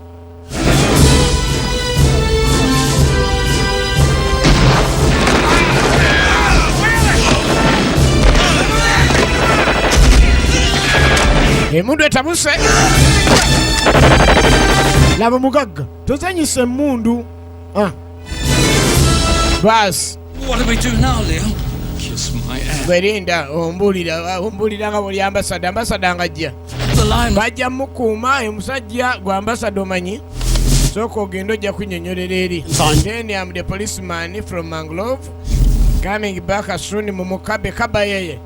Emundu etabuse laba mugagga tozanyisa emmundu. Bas What do we do now, Leo? Kiss my ass. Berinda ombulira nga buli ambasada ngajja bajja mukuuma omusajja gwa ambasada omanyi sooka ogenda ojja kunnyonnyolera eri. Then I'm the policeman from Mangrove coming back soon. Mumukabe kaba yeye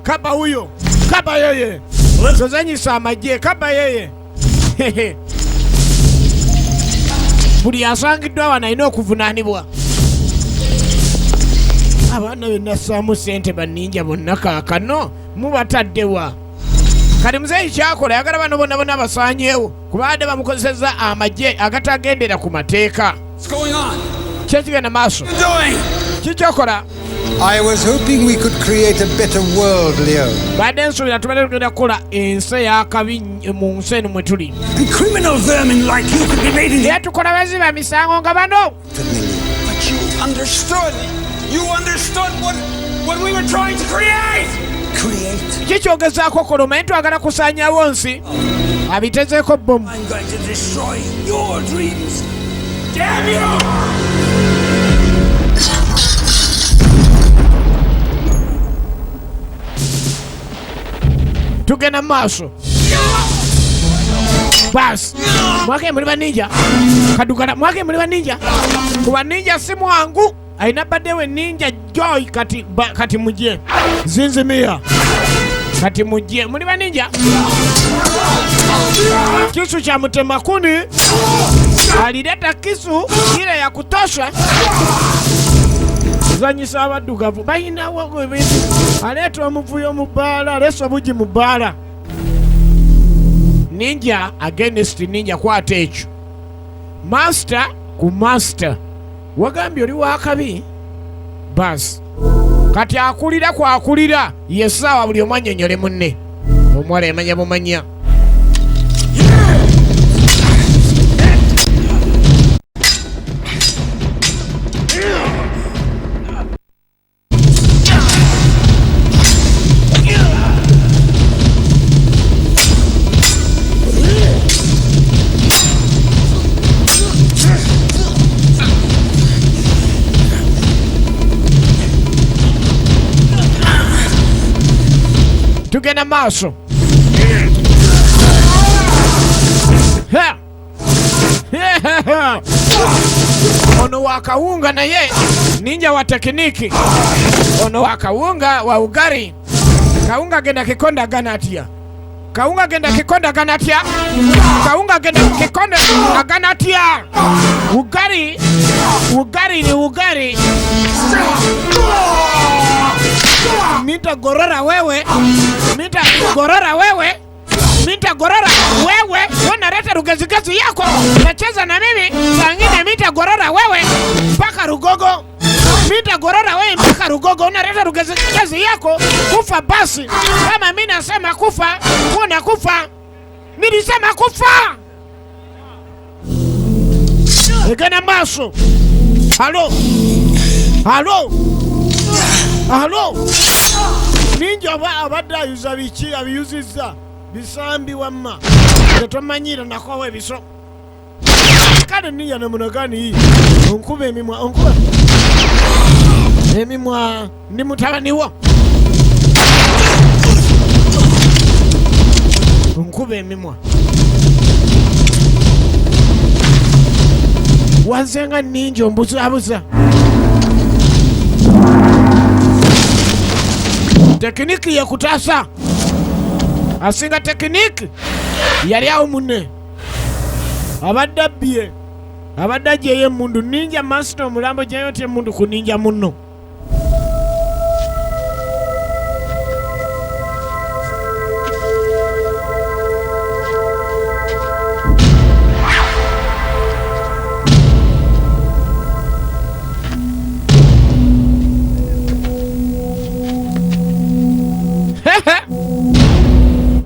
kaba huyo kaba yeye tozanyisa amagye kaba yeye. Buli asangiddwa awo alina okuvunaanibwa. Abaana be nassaamu ssente Banninja bonna kaakano mubataddewa. Kati muzeeyi kyakola yagala bano bonna bonna basaanyeewo kubadde bamukozesezza amagye agatagendera ku mateeka. Kyekigenda maaso kikyokola. I was hoping we could create a better world, Leo. Badde nsuubira tubadde tugenda kukola ensi ey'akabi mu nsi eno mwe tuli. And criminal vermin like you could be made in Naye tukola baziba misango nga bano. But you understood what we were trying to create. Kikyogezaako kola omanyi twagala kusaanyaawo nsi abitezeeko bbomu. I'm going to destroy your dreams. Damn you! Tugenda maaso. Bas mwake muli Banninja kadugala mwake muli Banninja ku Banninja si mwangu ayina baddewe Ninja Joy kati mujye zinzimia kati mujye muli Banninja. Kisu cha mutemakuni alileta kisu ile ya kutosha zanyisa abaddugavu bayinawo ebintu aleeta omuvuyo mu bbaala aleesa obugi mu bbaala. Ninja against Ninja kwata ekyo. Master ku master wagambye oli wakabi basi kati akulira kwakulira yesaawa buli omu annyonnyole munne. Omuwala yamanya bumanya. Tugenda maaso. Ono wa kawunga naye ninja wa tekiniki. Ono wa kawunga wa ugari. Kawunga genda kikonda ganatia. Kawunga genda kikonda ganatia. Kawunga genda kikonda ganatia. Ugari. Ugari ni ugari. Mita gorora wewe. Mita gorora wewe. Mita gorora wewe. Unaleta rugezigezi yako. Unacheza na mimi. Sangine mita gorora wewe. Mpaka Rugogo. Mita gorora wewe mpaka Rugogo. Unaleta rugezigezi yako. Kufa basi. Kama mimi nasema kufa, kuna kufa. Nilisema kufa. Egana maso. Halo. Halo. Halo. Ninja abadda yuza biki abiyuzizza bisambi wamma tetomanyira nako webiso kale niya na munagani onkuba emimwa onkuba emimwa ndi mutabani wo onkuba emimwa wanzenga ninja ombuzabuza tekiniki ya kutasa asinga tekiniki yali awo munne abaddabbye abaddajeyo emundu ninja master omulambo jayote emundu ku ninja munno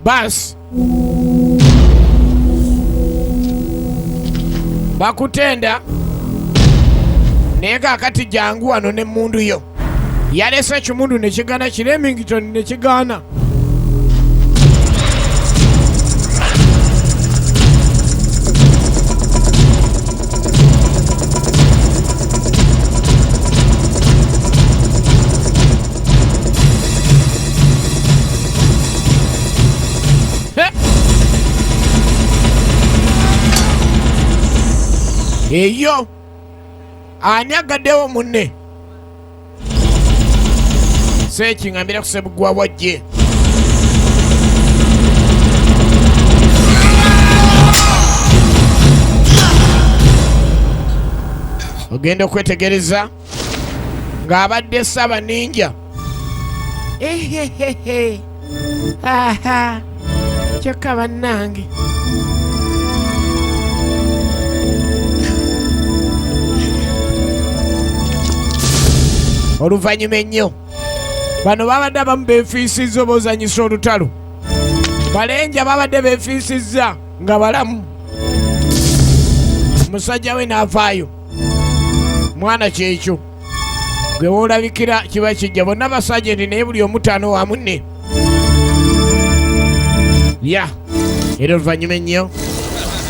bas bakutenda nega akati jangu wano ne mundu yo yalesa ekimundu nekigana Remington nekigana eyo ani agaddewo munne sekingambira kusebugwa wajje ogenda okwetegereza ng'abadde saba ninja kyokka bannange oluvannyuma ennyo bano babadde abamu beefiisizza obozanyisa olutalo balenja babadde beefiisizza nga balamu musajja we n'avaayo mwana kyekyo gwe woolabikira kiba kijja bonna basajenti naye buli omutaano wa munne ya era oluvannyuma ennyo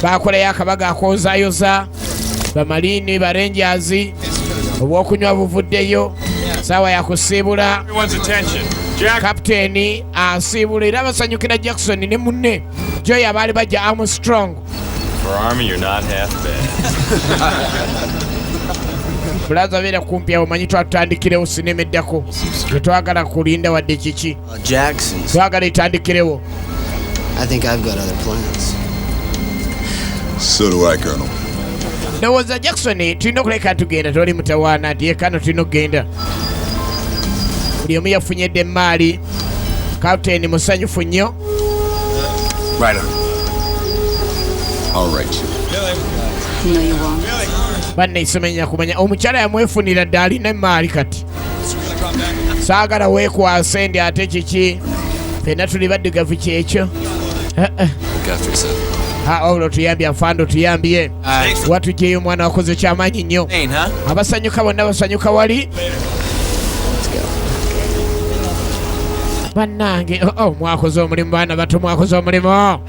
baakolayo akabaga akoozaayoza bamalini barenjazi obwokunywa buvuddeyo sawa ya kusiibula kapiteeni asiibula era basanyukira Jackson ne munne Joy abaali bajja Armstrong bulaza beera kumpi awo manyi twatutandikirewo sinema eddako tetwagala kulinda wadde kiki twagala etandikirewo ndowooza Jackson tulina okuleka tugenda toli mutawaana nti yekano tulina okugenda buli omu yafunyedde emaali kapiteeni musanyufu nnyo banne isomenya kumanya omukyala yamwefunira dde alina emaali kati saagala weekwase ndi ate kiki fenna tuli baddugavu kyekyo olwo tuyambye afando tuyambye watujeyo omwana wakoze kyamaanyi nnyo abasanyuka bonna basanyuka wali bannange mwakoze omulimu baana bato mwakoze omulimu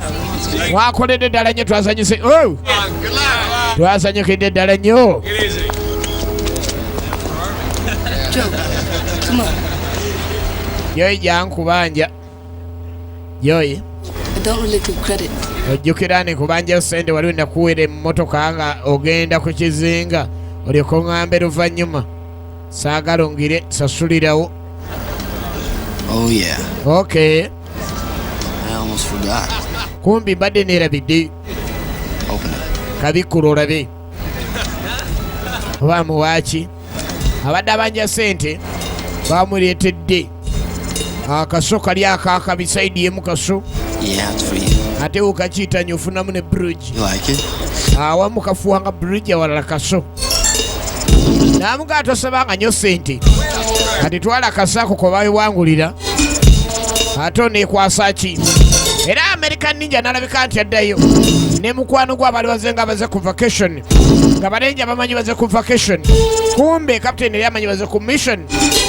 mwakoledde ddala nnyo twasanyuse twasanyukidde ddala nnyo Joy jankubanja Joy ojjukira ne kubanja sente waliwo nakuwera emmotoka nga ogenda ku kizinga oliko ŋŋambe luvannyuma saagala ongire sasulirawo. Oh yeah. Okay. I almost forgot. Kumbi mbadde neerabidde. Open it. Kabikkula olabe. Oba muwaaki abadde abanja sente bamuleetedde akaso kali akaaka bisaidi emu kaso. Yeah, it's for you. Ate ukakiyita nnyo ofunamu ne bridge. You like it? Awamu kafuwanga bridge awalala kaso. Namuga atosabanga nnyo sente. Kati twala akasaako ko babiwangulira. Ate oneekwasa ki? Era American Ninja n'alabika nti addayo. Ne mukwano gwa bali baze nga baze ku vacation. Nga balenja bamanyi baze ku vacation. Kumbe captain yali amanyi baze ku mission.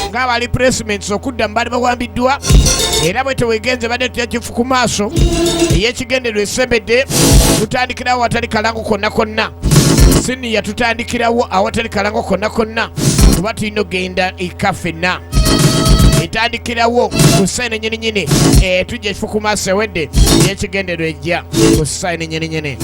Nga bali placements okudda mbali bawambiddwa. Era bwe tewegenze badde tutya kifu ku maaso. Ey'ekigendererwa esembedde tutandikirawo awatali kalango konna konna. Siniya tutandikirawo awatali kalango konna konna. Kuba tulina ogenda eka ffenna. Etandikirawo ku sayini nyini tujja ekifo ku maaso ewedde ey'ekigendererwa ejja ku sayini nyini.